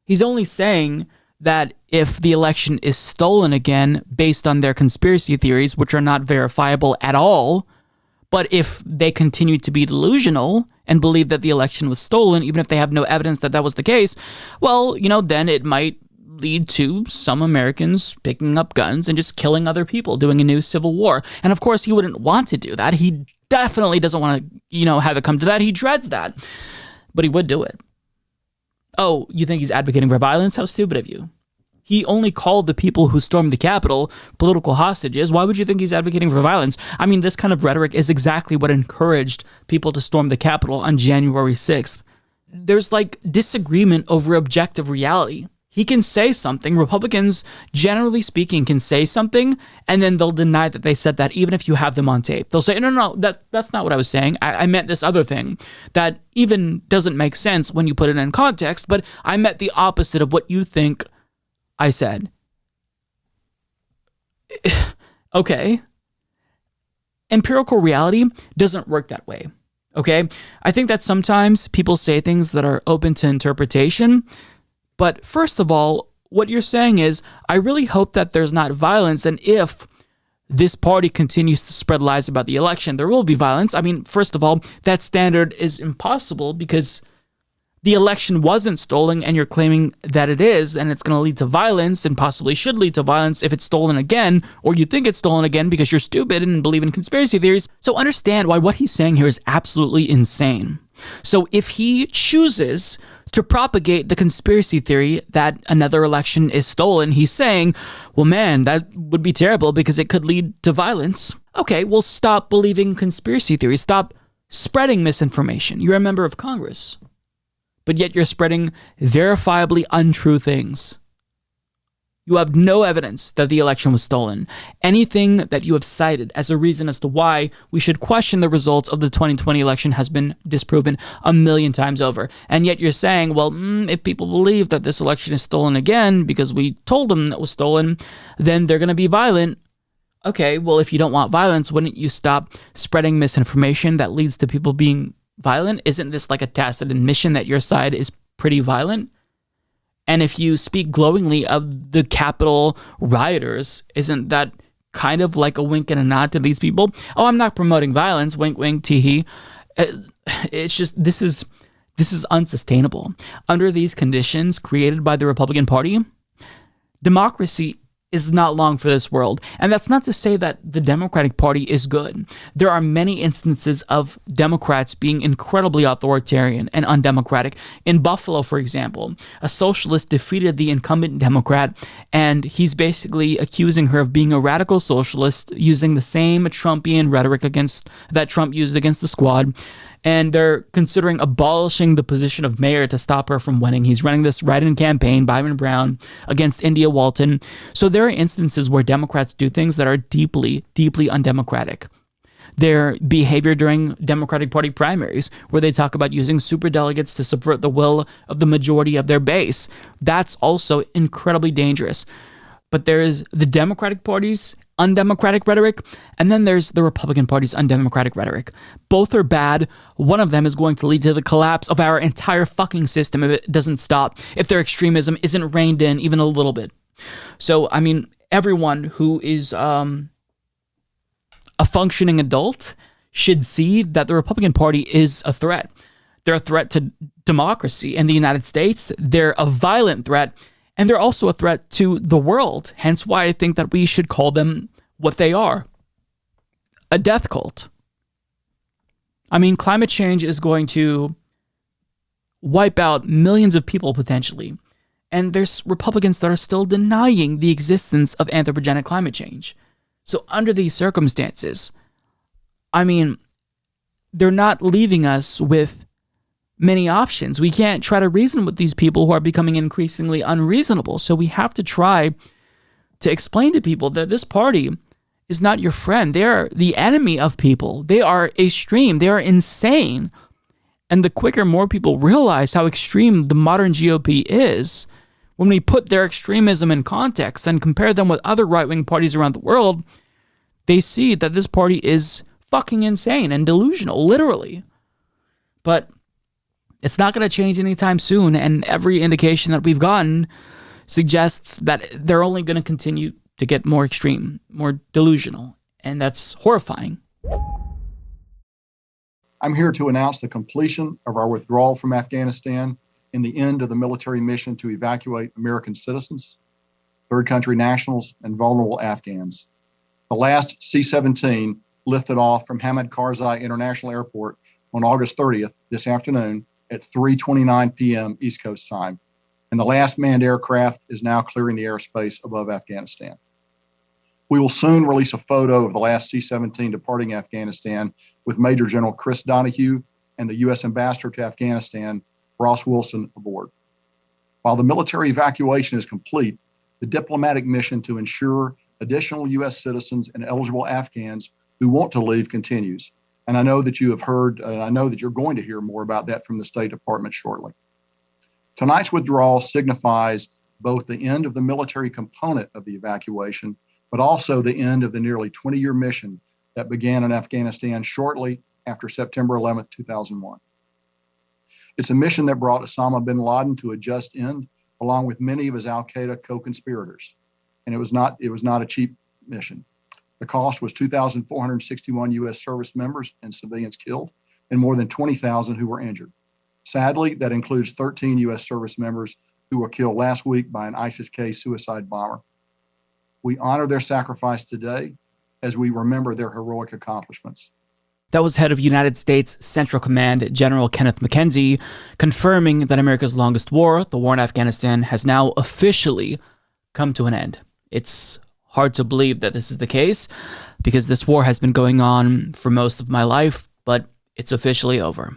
He's only saying that if the election is stolen again based on their conspiracy theories, which are not verifiable at all, but if they continue to be delusional and believe that the election was stolen, even if they have no evidence that that was the case, well, then it might lead to some Americans picking up guns and just killing other people, doing a new civil war. And of course, he wouldn't want to do that. He definitely doesn't want to, have it come to that. He dreads that. But he would do it. Oh, you think he's advocating for violence? How stupid of you. He only called the people who stormed the Capitol political hostages. Why would you think he's advocating for violence? This kind of rhetoric is exactly what encouraged people to storm the Capitol on January 6th. There's disagreement over objective reality. He can say something. Republicans, generally speaking, can say something, and then they'll deny that they said that, even if you have them on tape. They'll say, no, that's not what I was saying. I meant this other thing that even doesn't make sense when you put it in context, but I meant the opposite of what you think I said. Okay. Empirical reality doesn't work that way. Okay? I think that sometimes people say things that are open to interpretation, but first of all, what you're saying is, I really hope that there's not violence, and if this party continues to spread lies about the election, there will be violence. I mean, first of all, that standard is impossible because the election wasn't stolen and you're claiming that it is, and it's going to lead to violence and possibly should lead to violence if it's stolen again, or you think it's stolen again because you're stupid and believe in conspiracy theories. So understand why what he's saying here is absolutely insane. So if he chooses to propagate the conspiracy theory that another election is stolen, he's saying, well, man, that would be terrible because it could lead to violence. Okay, well, stop believing conspiracy theories. Stop spreading misinformation. You're a member of Congress, but yet you're spreading verifiably untrue things. You have no evidence that the election was stolen. Anything that you have cited as a reason as to why we should question the results of the 2020 election has been disproven 1,000,000 times over. And yet you're saying, well, if people believe that this election is stolen again because we told them that it was stolen, then they're going to be violent. Okay, well, if you don't want violence, wouldn't you stop spreading misinformation that leads to people being violent? Isn't this like a tacit admission that your side is pretty violent? And if you speak glowingly of the Capitol rioters, isn't that kind of like a wink and a nod to these people? Oh, I'm not promoting violence, wink, wink, tee-hee. It's just, this is unsustainable. Under these conditions created by the Republican Party, democracy is not long for this world. And that's not to say that the Democratic Party is good. There are many instances of Democrats being incredibly authoritarian and undemocratic. In Buffalo, for example, a socialist defeated the incumbent Democrat, and he's basically accusing her of being a radical socialist using the same Trumpian rhetoric that Trump used against the Squad. And they're considering abolishing the position of mayor to stop her from winning. He's running this write-in campaign, Byron Brown, against India Walton. So there are instances where Democrats do things that are deeply, deeply undemocratic. Their behavior during Democratic Party primaries, where they talk about using superdelegates to subvert the will of the majority of their base. That's also incredibly dangerous. But there is the Democratic Party's undemocratic rhetoric, and then there's the Republican Party's undemocratic rhetoric. Both are bad. One of them is going to lead to the collapse of our entire fucking system if it doesn't stop, if their extremism isn't reined in even a little bit. So, I mean, everyone who is a functioning adult should see that the Republican Party is a threat. They're a threat to democracy in the United States. They're a violent threat. And they're also a threat to the world, hence why I think that we should call them what they are, a death cult. I mean, climate change is going to wipe out millions of people potentially, and there's Republicans that are still denying the existence of anthropogenic climate change. So under these circumstances, I mean, they're not leaving us with many options. We can't try to reason with these people who are becoming increasingly unreasonable. So we have to try to explain to people that this party is not your friend. They are the enemy of people. They are extreme. They are insane. And the quicker more people realize how extreme the modern GOP is, when we put their extremism in context and compare them with other right-wing parties around the world, they see that this party is fucking insane and delusional, literally. But it's not going to change anytime soon, and every indication that we've gotten suggests that they're only going to continue to get more extreme, more delusional, and that's horrifying. I'm here to announce the completion of our withdrawal from Afghanistan and the end of the military mission to evacuate American citizens, third country nationals, and vulnerable Afghans. The last C-17 lifted off from Hamid Karzai International Airport on August 30th, this afternoon, at 3:29 p.m. East Coast time, and the last manned aircraft is now clearing the airspace above Afghanistan. We will soon release a photo of the last C-17 departing Afghanistan with Major General Chris Donahue and the U.S. Ambassador to Afghanistan, Ross Wilson, aboard. While the military evacuation is complete, the diplomatic mission to ensure additional U.S. citizens and eligible Afghans who want to leave continues. And I know that you have heard, and I know that you're going to hear more about that from the State Department shortly. Tonight's withdrawal signifies both the end of the military component of the evacuation, but also the end of the nearly 20-year mission that began in Afghanistan shortly after September 11th, 2001. It's a mission that brought Osama bin Laden to a just end, along with many of his al-Qaeda co-conspirators. And it was not a cheap mission. The cost was 2,461 U.S. service members and civilians killed, and more than 20,000 who were injured. Sadly, that includes 13 U.S. service members who were killed last week by an ISIS-K suicide bomber. We honor their sacrifice today as we remember their heroic accomplishments. That was head of United States Central Command, General Kenneth McKenzie, confirming that America's longest war, the war in Afghanistan, has now officially come to an end. It's hard to believe that this is the case because this war has been going on for most of my life, but it's officially over.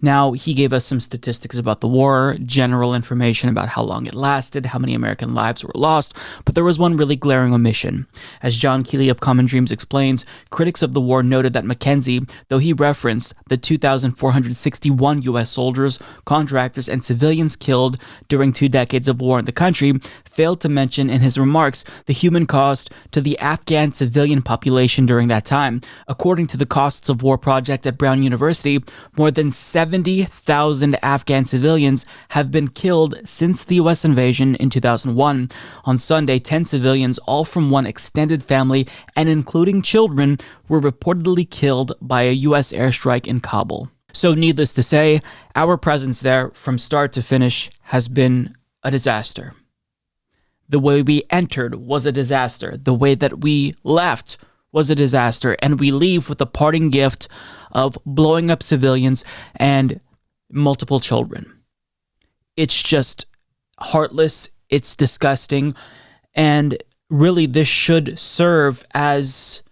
Now, he gave us some statistics about the war, general information about how long it lasted, how many American lives were lost, but there was one really glaring omission. As John Keeley of Common Dreams explains, critics of the war noted that McKenzie, though he referenced the 2,461 U.S. soldiers, contractors, and civilians killed during 2 decades of war in the country, failed to mention in his remarks the human cost to the Afghan civilian population during that time. According to the Costs of War project at Brown University, more than 70,000 Afghan civilians have been killed since the U.S. invasion in 2001. On Sunday, 10 civilians, all from one extended family and including children, were reportedly killed by a U.S. airstrike in Kabul. So needless to say, our presence there from start to finish has been a disaster. The way we entered was a disaster. The way that we left was a disaster. And we leave with a parting gift of blowing up civilians and multiple children. It's just heartless. It's disgusting. And really, this should serve as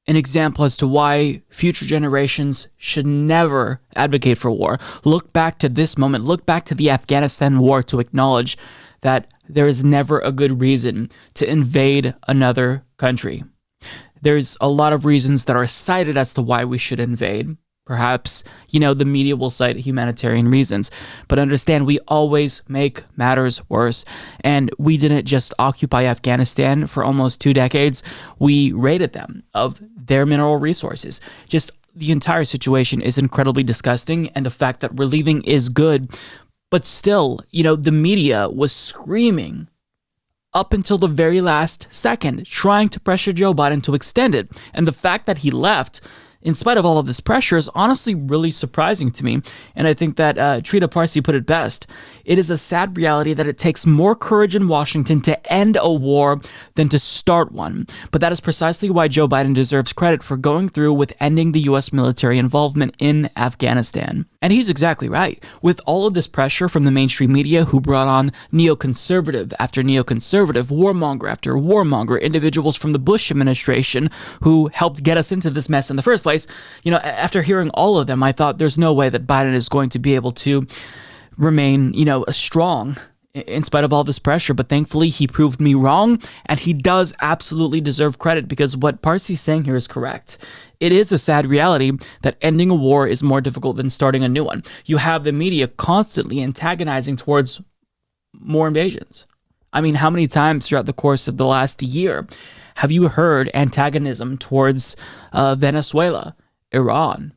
an example as to why future generations should never advocate for war. Look back to this moment. Look back to the Afghanistan War to acknowledge that there is never a good reason to invade another country. There's a lot of reasons that are cited as to why we should invade. Perhaps, the media will cite humanitarian reasons. But understand, we always make matters worse. And we didn't just occupy Afghanistan for almost 2 decades. We raided them of their mineral resources. Just the entire situation is incredibly disgusting. And the fact that we're leaving is good. But still, the media was screaming up until the very last second, trying to pressure Joe Biden to extend it. And the fact that he left, in spite of all of this pressure, is honestly really surprising to me. And I think that Trita Parsi put it best. It is a sad reality that it takes more courage in Washington to end a war than to start one. But that is precisely why Joe Biden deserves credit for going through with ending the U.S. military involvement in Afghanistan. And he's exactly right. With all of this pressure from the mainstream media who brought on neoconservative after neoconservative, warmonger after warmonger, individuals from the Bush administration who helped get us into this mess in the first place, after hearing all of them, I thought there's no way that Biden is going to be able to remain, strong in spite of all this pressure. But thankfully, he proved me wrong, and he does absolutely deserve credit because what Parsi's saying here is correct. It is a sad reality that ending a war is more difficult than starting a new one. You have the media constantly antagonizing towards more invasions. I mean, how many times throughout the course of the last year have you heard antagonism towards Venezuela, Iran?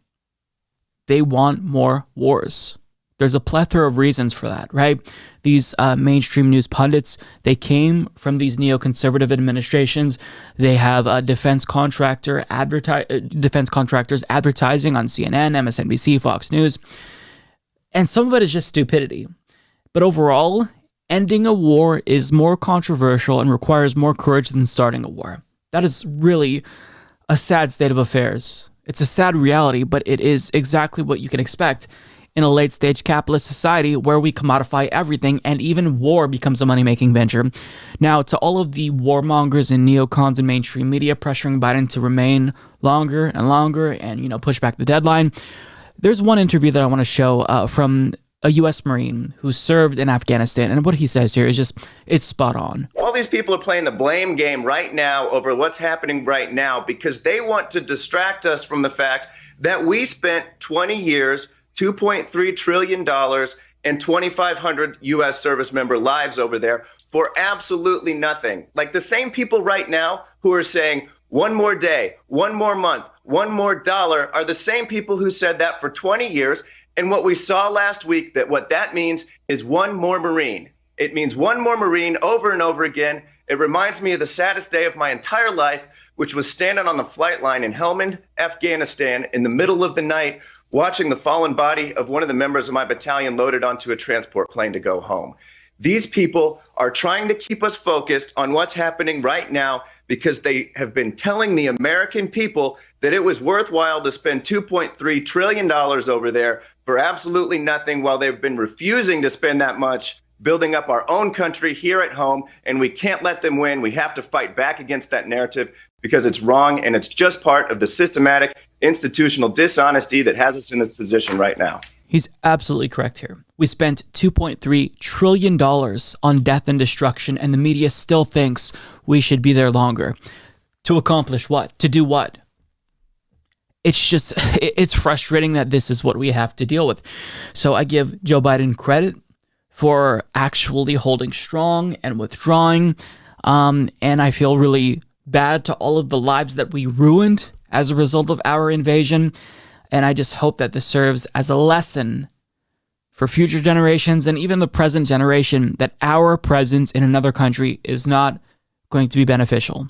They want more wars. There's a plethora of reasons for that, right? These mainstream news pundits, they came from these neoconservative administrations. They have defense contractors advertising on CNN, MSNBC, Fox News. And some of it is just stupidity. But overall, ending a war is more controversial and requires more courage than starting a war. That is really a sad state of affairs. It's a sad reality, but it is exactly what you can expect in a late-stage capitalist society where we commodify everything and even war becomes a money-making venture. Now, to all of the warmongers and neocons and mainstream media pressuring Biden to remain longer and longer and, push back the deadline, there's one interview that I want to show from a U.S. Marine who served in Afghanistan, and what he says here is it's spot on. All these people are playing the blame game right now over what's happening right now because they want to distract us from the fact that we spent 20 years, $2.3 trillion, and 2,500 U.S. service member lives over there for absolutely nothing. Like the same people right now who are saying, one more day, one more month, one more dollar are the same people who said that for 20 years. And what we saw last week, that what that means is one more Marine. It means one more Marine over and over again. It reminds me of the saddest day of my entire life, which was standing on the flight line in Helmand, Afghanistan, in the middle of the night, watching the fallen body of one of the members of my battalion loaded onto a transport plane to go home. These people are trying to keep us focused on what's happening right now because they have been telling the American people that it was worthwhile to spend $2.3 trillion over there for absolutely nothing, while they've been refusing to spend that much building up our own country here at home. And we can't let them win. We have to fight back against that narrative because it's wrong, and it's just part of the systematic institutional dishonesty that has us in this position right now. He's absolutely correct here. We spent $2.3 trillion on death and destruction, and the media still thinks we should be there longer. To accomplish what? To do what? It's frustrating that this is what we have to deal with. So I give Joe Biden credit for actually holding strong and withdrawing, and I feel really bad to all of the lives that we ruined as a result of our invasion. And I just hope that this serves as a lesson for future generations and even the present generation that our presence in another country is not going to be beneficial.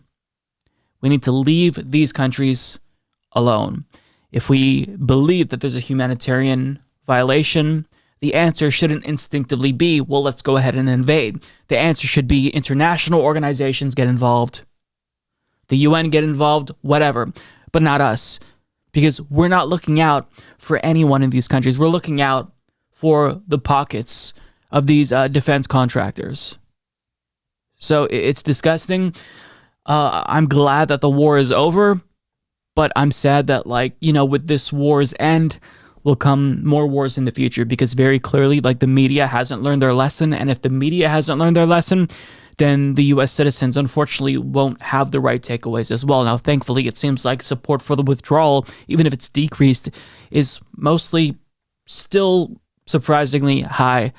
We need to leave these countries alone. If we believe that there's a humanitarian violation, the answer shouldn't instinctively be, well, let's go ahead and invade. The answer should be international organizations get involved. The UN get involved, whatever, but not us. Because we're not looking out for anyone in these countries. We're looking out for the pockets of these defense contractors. So it's disgusting. I'm glad that the war is over, but I'm sad that, with this war's end will come more wars in the future, because very clearly, the media hasn't learned their lesson. And if the media hasn't learned their lesson, then the U.S. citizens, unfortunately, won't have the right takeaways as well. Now, thankfully, it seems like support for the withdrawal, even if it's decreased, is mostly still surprisingly high.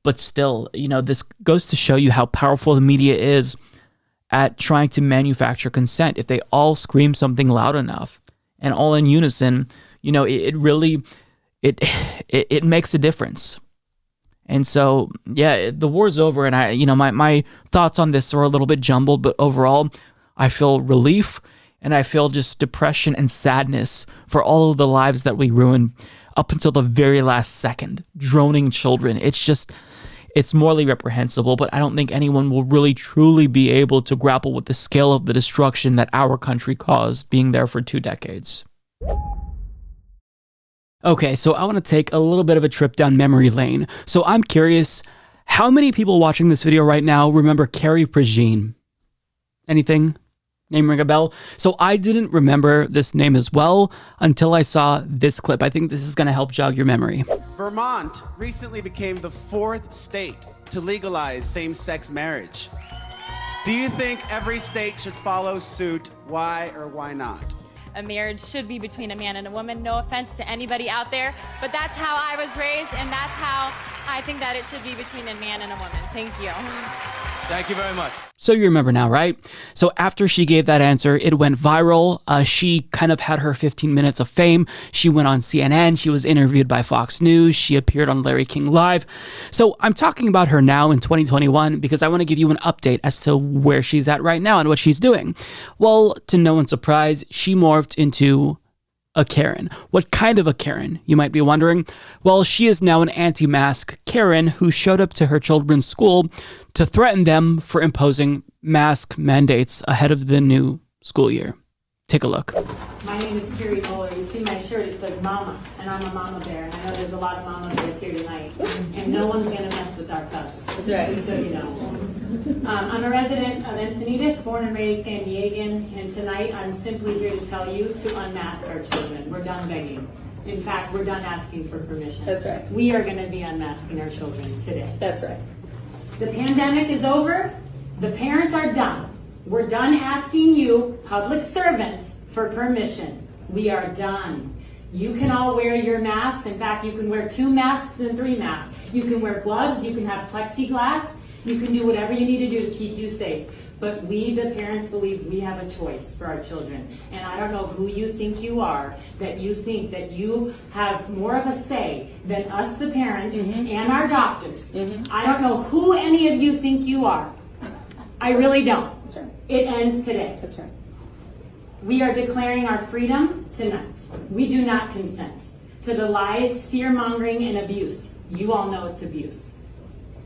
But still, this goes to show you how powerful the media is at trying to manufacture consent. If they all scream something loud enough and all in unison, it really makes a difference. And so, yeah, the war's over, and my thoughts on this are a little bit jumbled, but overall, I feel relief, and I feel just depression and sadness for all of the lives that we ruined up until the very last second. Droning children. It's morally reprehensible, but I don't think anyone will really truly be able to grapple with the scale of the destruction that our country caused being there for 2 decades. Okay, so I want to take a little bit of a trip down memory lane. So I'm curious, how many people watching this video right now remember Carrie Prejean? Anything? Name ring a bell? So I didn't remember this name as well until I saw this clip. I think this is going to help jog your memory. Vermont recently became the 4th state to legalize same-sex marriage. Do you think every state should follow suit? Why or why not? A marriage should be between a man and a woman. No offense to anybody out there, but that's how I was raised, and that's how I think that it should be between a man and a woman. Thank you. Thank you very much. So you remember now, right? So after she gave that answer, it went viral. She kind of had her 15 minutes of fame. She went on CNN. She was interviewed by Fox News. She appeared on Larry King Live. So I'm talking about her now in 2021 because I want to give you an update as to where she's at right now and what she's doing. Well, to no one's surprise, she morphed into a Karen. What kind of a Karen, you might be wondering? Well, she is now an anti-mask Karen who showed up to her children's school to threaten them for imposing mask mandates ahead of the new school year. Take a look. My name is Carrie Muller. You see my shirt, it says Mama, and I'm a mama bear, and I know there's a lot of mama bears here tonight, and no one's going to mess with our cubs. That's right. Just so you know. I'm a resident of Encinitas, born and raised San Diegan, and tonight I'm simply here to tell you to unmask our children. We're done begging. In fact, we're done asking for permission. That's right. We are going to be unmasking our children today. That's right. The pandemic is over. The parents are done. We're done asking you, public servants, for permission. We are done. You can all wear your masks. In fact, you can wear 2 masks and 3 masks. You can wear gloves. You can have plexiglass. You can do whatever you need to do to keep you safe. But we, the parents, believe we have a choice for our children. And I don't know who you think you are, that you think that you have more of a say than us, the parents, and our doctors. I don't know who any of you think you are. I really don't. That's right. It ends today. That's right. We are declaring our freedom tonight. We do not consent to the lies, fear-mongering, and abuse. You all know it's abuse.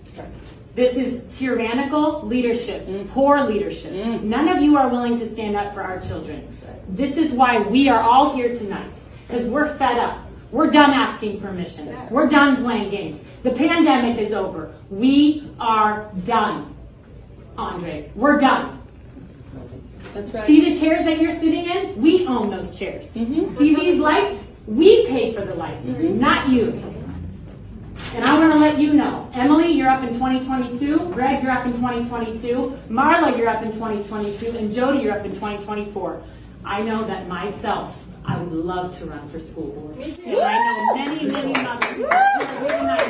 That's right. This is tyrannical leadership, poor leadership. None of you are willing to stand up for our children. This is why we are all here tonight, because we're fed up. We're done asking permission. We're done playing games. The pandemic is over. We are done, Andre. We're done. That's right. See the chairs that you're sitting in? We own those chairs. See these lights? We pay for the lights, not you. And I want to let you know, Emily, you're up in 2022. Greg, you're up in 2022. Marla, you're up in 2022. And Jody, you're up in 2024. I know that myself, I would love to run for school board. And I know many, many mothers who are really not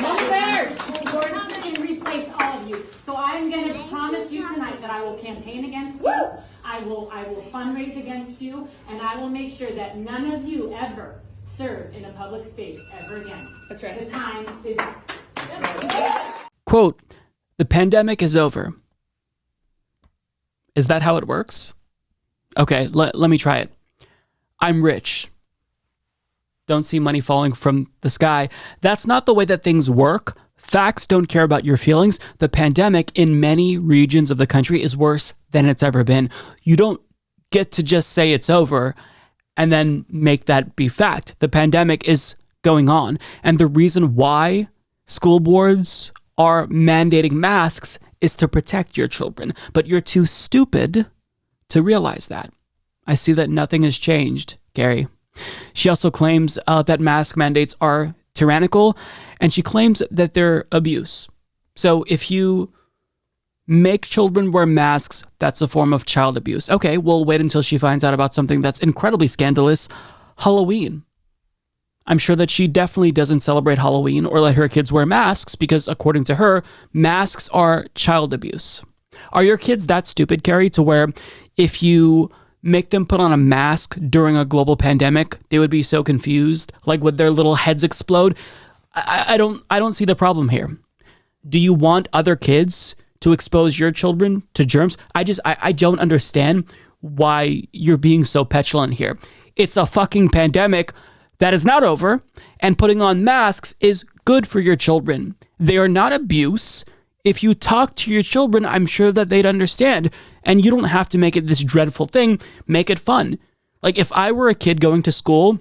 school board and replace all of you. So I'm going to promise you tonight that I will campaign against you. I will fundraise against you, and I will make sure that none of you ever serve in a public space ever again. That's right. The time is... Quote, the pandemic is over. Is that how it works? Okay, let me try it. I'm rich. Don't see money falling from the sky. That's not the way that things work. Facts don't care about your feelings. The pandemic in many regions of the country is worse than it's ever been. You don't get to just say it's over and then make that be fact. The pandemic is going on. And the reason why school boards are mandating masks is to protect your children. But you're too stupid to realize that. I see that nothing has changed, Gary. She also claims that mask mandates are tyrannical, and she claims that they're abuse. So if you make children wear masks, that's a form of child abuse. Okay, we'll wait until she finds out about something that's incredibly scandalous, Halloween. I'm sure that she definitely doesn't celebrate Halloween or let her kids wear masks because, according to her, masks are child abuse. Are your kids that stupid, Carrie, to where if you make them put on a mask during a global pandemic, they would be so confused, like would their little heads explode? I don't see the problem here. Do you want other kids to expose your children to germs? I don't understand why you're being so petulant here. It's a fucking pandemic that is not over, and putting on masks is good for your children. They are not abuse. If you talk to your children, I'm sure that they'd understand. And you don't have to make it this dreadful thing. Make it fun. Like if I were a kid going to school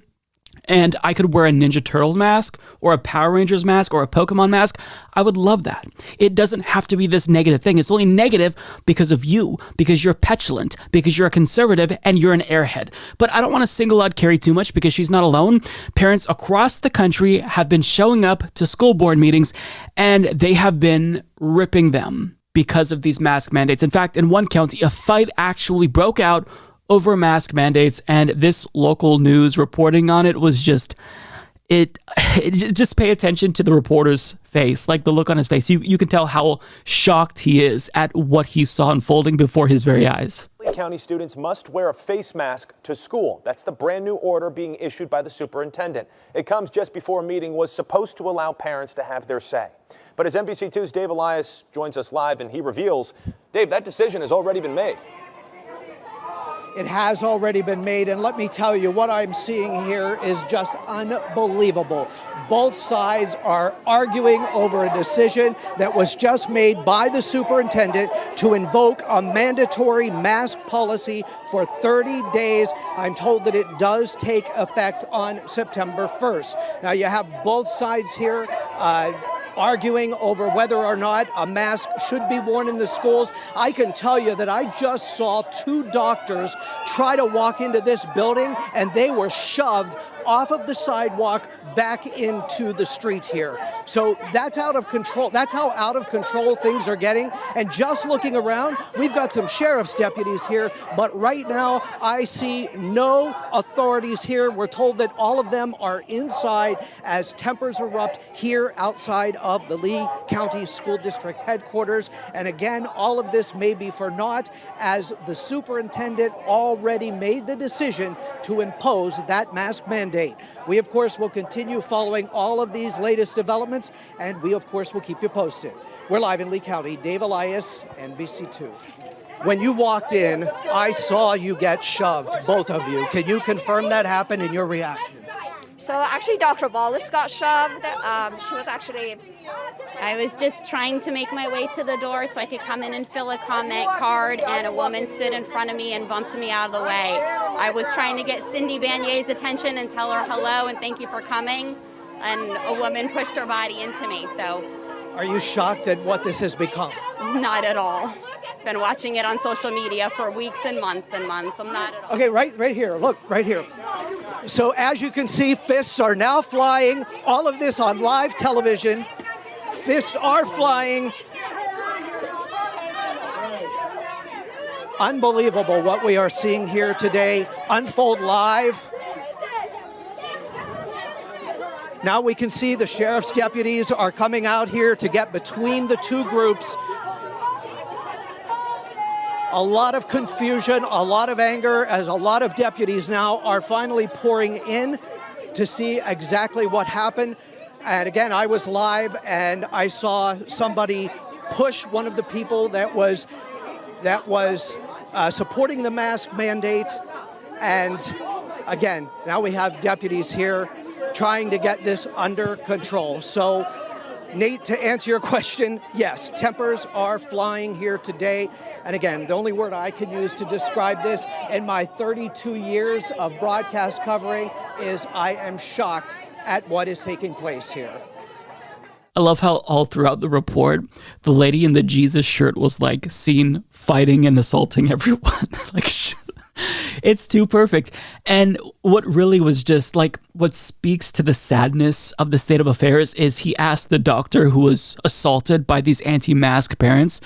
and I could wear a Ninja Turtles mask or a Power Rangers mask or a Pokemon mask, I would love that. It doesn't have to be this negative thing. It's only negative because of you, because you're petulant, because you're a conservative and you're an airhead. But I don't want to single out Carrie too much because she's not alone. Parents across the country have been showing up to school board meetings and they have been ripping them because of these mask mandates. In fact, in one county, a fight actually broke out over mask mandates, and this local news reporting on it was just pay attention to the reporter's face, like the look on his face. You can tell how shocked he is at what he saw unfolding before his very eyes. County students must wear a face mask to school. That's the brand new order being issued by the superintendent. It comes just before a meeting was supposed to allow parents to have their say. But as NBC2's Dave Elias joins us live and he reveals, Dave, that decision has already been made. It has already been made, and let me tell you, what I'm seeing here is just unbelievable. Both sides are arguing over a decision that was just made by the superintendent to invoke a mandatory mask policy for 30 days. I'm told that it does take effect on September 1st. Now, you have both sides here arguing over whether or not a mask should be worn in the schools. I can tell you that I just saw two doctors try to walk into this building and they were shoved off of the sidewalk back into the street here. So that's out of control. That's how out of control things are getting. And just looking around, we've got some sheriff's deputies here, but right now I see no authorities here. We're told that all of them are inside as tempers erupt here outside of the Lee County School District headquarters. And again, all of this may be for naught, as the superintendent already made the decision to impose that mask mandate. We, of course, will continue following all of these latest developments, and we, of course, will keep you posted. We're live in Lee County. Dave Elias, NBC2. When you walked in, I saw you get shoved, both of you. Can you confirm that happened in your reaction? So actually, Dr. Wallace got shoved. She was actually... I was just trying to make my way to the door so I could come in and fill a comment card, and a woman stood in front of me and bumped me out of the way. I was trying to get Cindy Banier's attention and tell her hello and thank you for coming, and a woman pushed her body into me. So, are you shocked at what this has become? Not at all. Been watching it on social media for weeks and months and months. I'm not at all. Okay, right here. Look, right here. So as you can see, fists are now flying. All of this on live television. Fists are flying. Unbelievable what we are seeing here today unfold live. Now we can see the sheriff's deputies are coming out here to get between the two groups. A lot of confusion, a lot of anger, as a lot of deputies now are finally pouring in to see exactly what happened. And again, I was live and I saw somebody push one of the people that was supporting the mask mandate. And again, now we have deputies here trying to get this under control. So, Nate, to answer your question, yes, tempers are flying here today. And again, the only word I can use to describe this in my 32 years of broadcast covering is I am shocked at what is taking place here. I love how all throughout the report, the lady in the Jesus shirt was like seen fighting and assaulting everyone. Like, it's too perfect. And what really was just like what speaks to the sadness of the state of affairs is he asked the doctor who was assaulted by these anti-mask parents,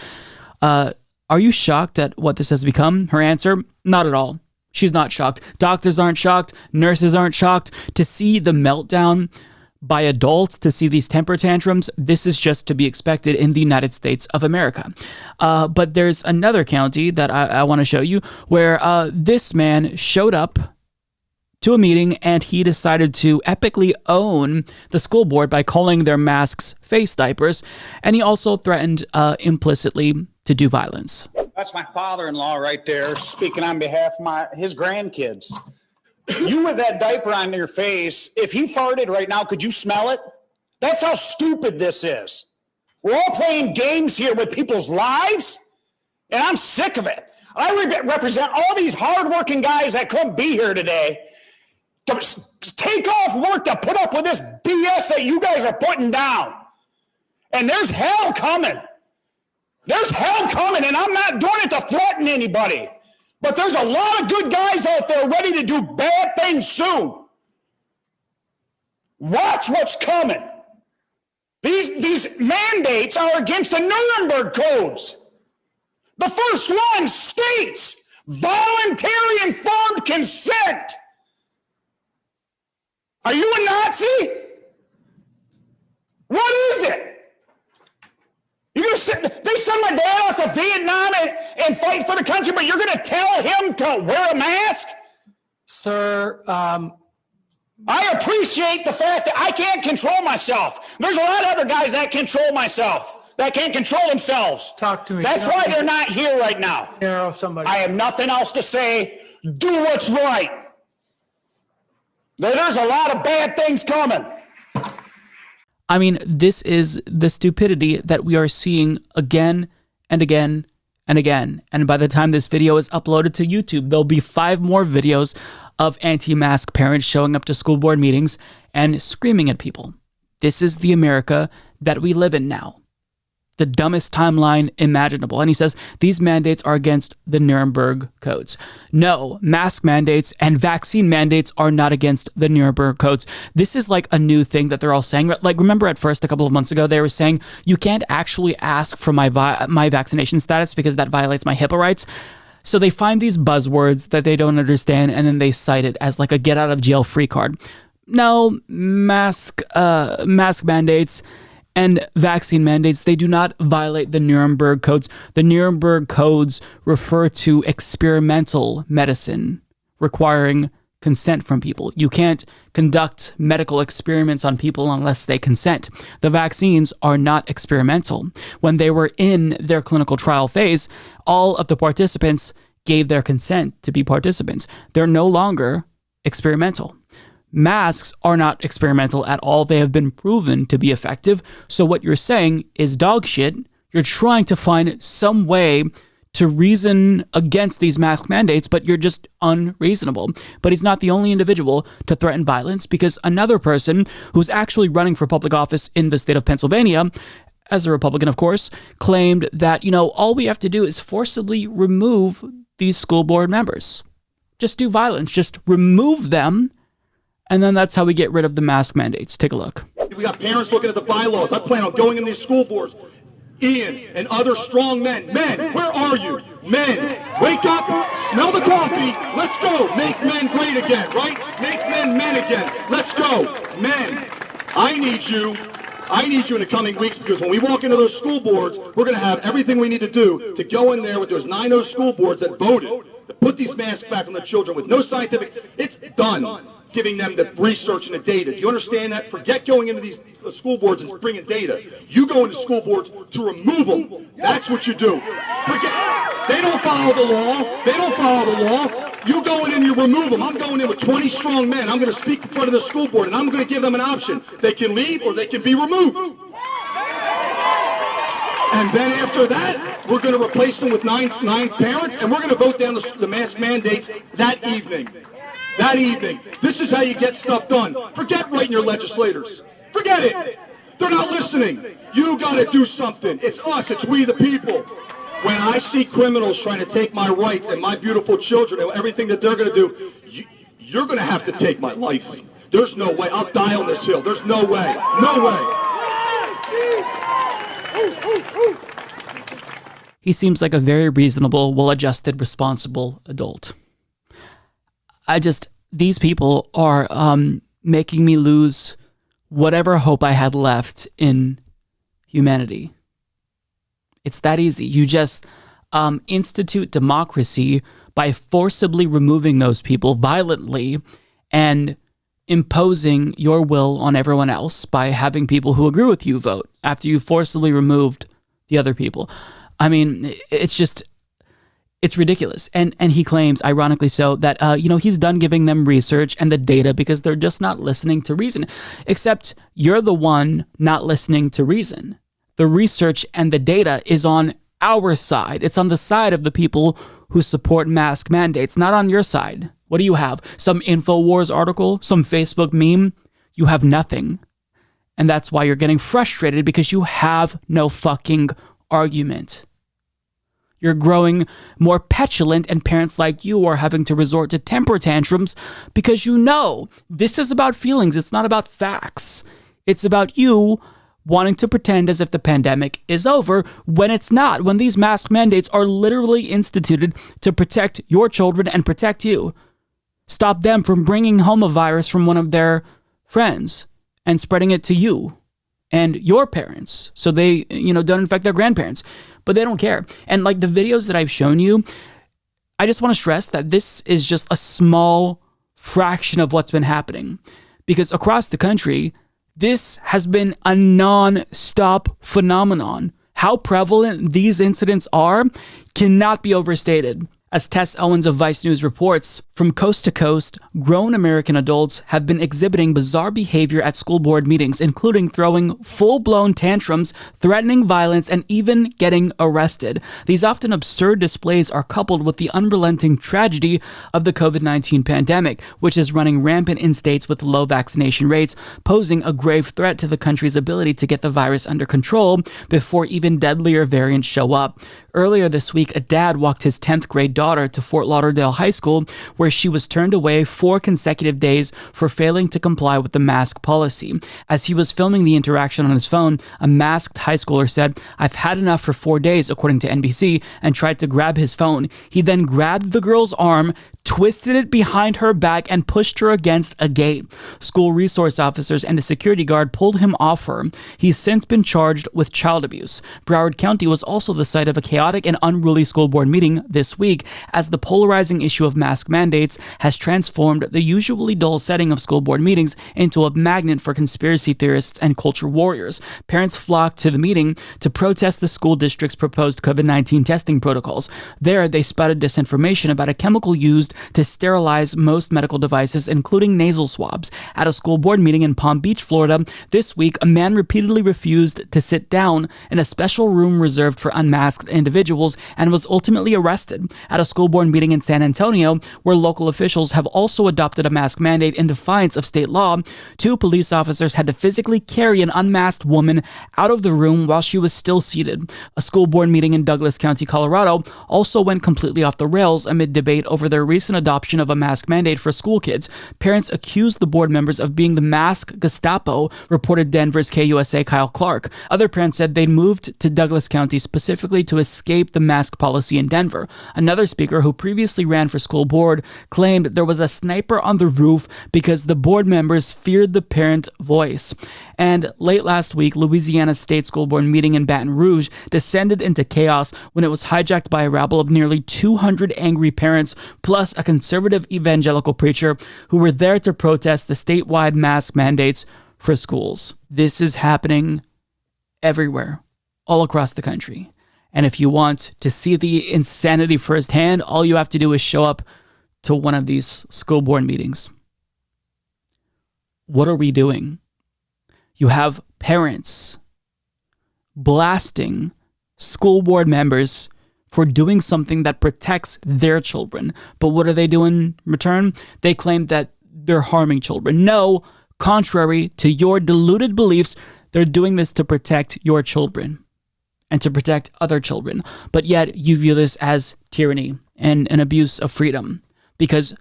are you shocked at what this has become? Her answer, not at all. She's not shocked. Doctors aren't shocked. Nurses aren't shocked. To see the meltdown by adults, to see these temper tantrums, this is just to be expected in the United States of America. But there's another county that I want to show you where this man showed up to a meeting and he decided to epically own the school board by calling their masks face diapers. And he also threatened implicitly to do violence. That's my father-in-law right there speaking on behalf of his grandkids. You with that diaper on your face, if he farted right now, could you smell it? That's how stupid this is. We're all playing games here with people's lives, and I'm sick of it. I represent all these hardworking guys that couldn't be here today to take off work to put up with this BS that you guys are putting down. And there's hell coming. There's hell coming, and I'm not doing it to threaten anybody. But there's a lot of good guys out there ready to do bad things soon. Watch what's coming. These mandates are against the Nuremberg codes. The first one states voluntary informed consent. Are you a Nazi? What is it? They sent my dad off to Vietnam and fight for the country, but you're going to tell him to wear a mask? Sir, I appreciate the fact that I can't control myself. There's a lot of other guys that can't control themselves. Talk to me. That's why they're not here right now. I have nothing else to say. Do what's right. There's a lot of bad things coming. I mean, this is the stupidity that we are seeing again and again and again. And by the time this video is uploaded to YouTube, there'll be 5 more videos of anti-mask parents showing up to school board meetings and screaming at people. This is the America that we live in now. the dumbest timeline imaginable. And he says these mandates are against the Nuremberg codes. No, mask mandates and vaccine mandates are not against the Nuremberg codes. This is like a new thing that they're all saying. Like, remember at first, a couple of months ago, they were saying you can't actually ask for my vaccination status because that violates my HIPAA rights. So they find these buzzwords that they don't understand, and then they cite it as like a get out of jail free card. No, mask mandates and vaccine mandates, they do not violate the Nuremberg codes. The Nuremberg codes refer to experimental medicine requiring consent from people. You can't conduct medical experiments on people unless they consent. The vaccines are not experimental. When they were in their clinical trial phase, all of the participants gave their consent to be participants. They're no longer experimental. Masks are not experimental at all. They have been proven to be effective. So what you're saying is dog shit. You're trying to find some way to reason against these mask mandates, but you're just unreasonable. But he's not the only individual to threaten violence, because another person who's actually running for public office in the state of Pennsylvania, as a Republican, of course, claimed that, all we have to do is forcibly remove these school board members. Just do violence. Just remove them. And then that's how we get rid of the mask mandates. Take a look. We got parents looking at the bylaws. I plan on going in these school boards. Ian and other strong men. Men, where are you? Men, wake up, smell the coffee. Let's go. Make men great again, right? Make men men again. Let's go. Men, I need you in the coming weeks, because when we walk into those school boards, we're going to have everything we need to do to go in there with those 9 school boards that voted to put these masks back on the children with no scientific. It's done. Giving them the research and the data. Do you understand that? Forget going into these school boards and bringing data. You go into school boards to remove them. That's what you do. They don't follow the law. You go in and you remove them. I'm going in with 20 strong men. I'm going to speak in front of the school board, and I'm going to give them an option. They can leave or they can be removed. And then after that, we're going to replace them with nine parents, and we're going to vote down the mask mandates that evening. That evening. This is how you get stuff done. Forget writing your legislators. Forget it. They're not listening. You got to do something. It's us. It's we the people. When I see criminals trying to take my rights and my beautiful children and everything that they're going to do, you're going to have to take my life. There's no way. I'll die on this hill. There's no way. No way. He seems like a very reasonable, well-adjusted, responsible adult. These people are making me lose whatever hope I had left in humanity. It's that easy. You just institute democracy by forcibly removing those people violently and imposing your will on everyone else by having people who agree with you vote after you forcibly removed the other people. I mean, it's ridiculous. And he claims, ironically so, that, he's done giving them research and the data because they're just not listening to reason. Except you're the one not listening to reason. The research and the data is on our side. It's on the side of the people who support mask mandates, not on your side. What do you have? Some InfoWars article? Some Facebook meme? You have nothing. And that's why you're getting frustrated, because you have no fucking argument. You're growing more petulant, and parents like you are having to resort to temper tantrums because this is about feelings. It's not about facts. It's about you wanting to pretend as if the pandemic is over when it's not, when these mask mandates are literally instituted to protect your children and protect you. Stop them from bringing home a virus from one of their friends and spreading it to you and your parents so they, don't infect their grandparents. But they don't care. And like the videos that I've shown you, I just want to stress that this is just a small fraction of what's been happening. Because across the country, this has been a non-stop phenomenon. How prevalent these incidents are cannot be overstated. As Tess Owens of Vice News reports, From coast to coast, grown American adults have been exhibiting bizarre behavior at school board meetings, including throwing full-blown tantrums, threatening violence, and even getting arrested. These often absurd displays are coupled with the unrelenting tragedy of the COVID-19 pandemic, which is running rampant in states with low vaccination rates, posing a grave threat to the country's ability to get the virus under control before even deadlier variants show up. Earlier this week, a dad walked his 10th grade daughter to Fort Lauderdale High School, where she was turned away 4 consecutive days for failing to comply with the mask policy. As he was filming the interaction on his phone, a masked high schooler said, "I've had enough for 4 days," according to NBC, and tried to grab his phone. He then grabbed the girl's arm, twisted it behind her back, and pushed her against a gate. School resource officers and a security guard pulled him off her. He's since been charged with child abuse. Broward County was also the site of a chaotic and unruly school board meeting this week, as the polarizing issue of mask mandates has transformed the usually dull setting of school board meetings into a magnet for conspiracy theorists and culture warriors. Parents flocked to the meeting to protest the school district's proposed COVID-19 testing protocols. There, they spouted disinformation about a chemical used to sterilize most medical devices, including nasal swabs. At a school board meeting in Palm Beach, Florida, this week, a man repeatedly refused to sit down in a special room reserved for unmasked individuals and was ultimately arrested. At a school board meeting in San Antonio, where local officials have also adopted a mask mandate in defiance of state law, 2 police officers had to physically carry an unmasked woman out of the room while she was still seated. A school board meeting in Douglas County, Colorado, also went completely off the rails amid debate over their recent adoption of a mask mandate for school kids. Parents accused the board members of being the mask Gestapo, reported Denver's KUSA Kyle Clark. Other parents said they'd moved to Douglas County specifically to escape the mask policy in Denver. Another speaker who previously ran for school board claimed there was a sniper on the roof because the board members feared the parent voice. And late last week, Louisiana's state school board meeting in Baton Rouge descended into chaos when it was hijacked by a rabble of nearly 200 angry parents, plus a conservative evangelical preacher who were there to protest the statewide mask mandates for schools. This is happening everywhere, all across the country. And if you want to see the insanity firsthand, all you have to do is show up to one of these school board meetings. What are we doing? You have parents blasting school board members for doing something that protects their children. But what are they doing in return? They claim that they're harming children. No, contrary to your deluded beliefs, they're doing this to protect your children and to protect other children. But yet you view this as tyranny and an abuse of freedom because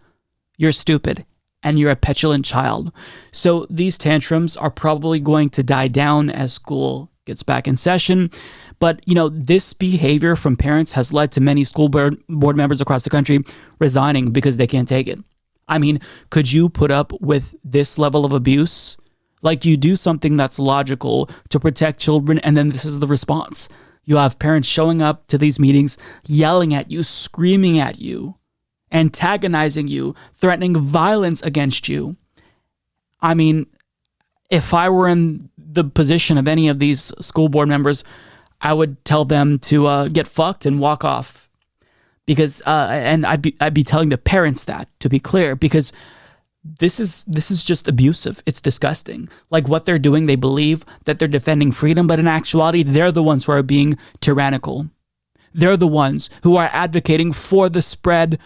you're stupid and you're a petulant child. So these tantrums are probably going to die down as school gets back in session. But, this behavior from parents has led to many school board members across the country resigning because they can't take it. I mean, could you put up with this level of abuse? Like, you do something that's logical to protect children, and then this is the response. You have parents showing up to these meetings, yelling at you, screaming at you, antagonizing you, threatening violence against you. I mean, if I were in the position of any of these school board members, I would tell them to get fucked and walk off. Because and I'd be telling the parents that, to be clear, because this is just abusive. It's disgusting. Like, what they're doing, they believe that they're defending freedom, but in actuality, they're the ones who are being tyrannical. They're the ones who are advocating for the spread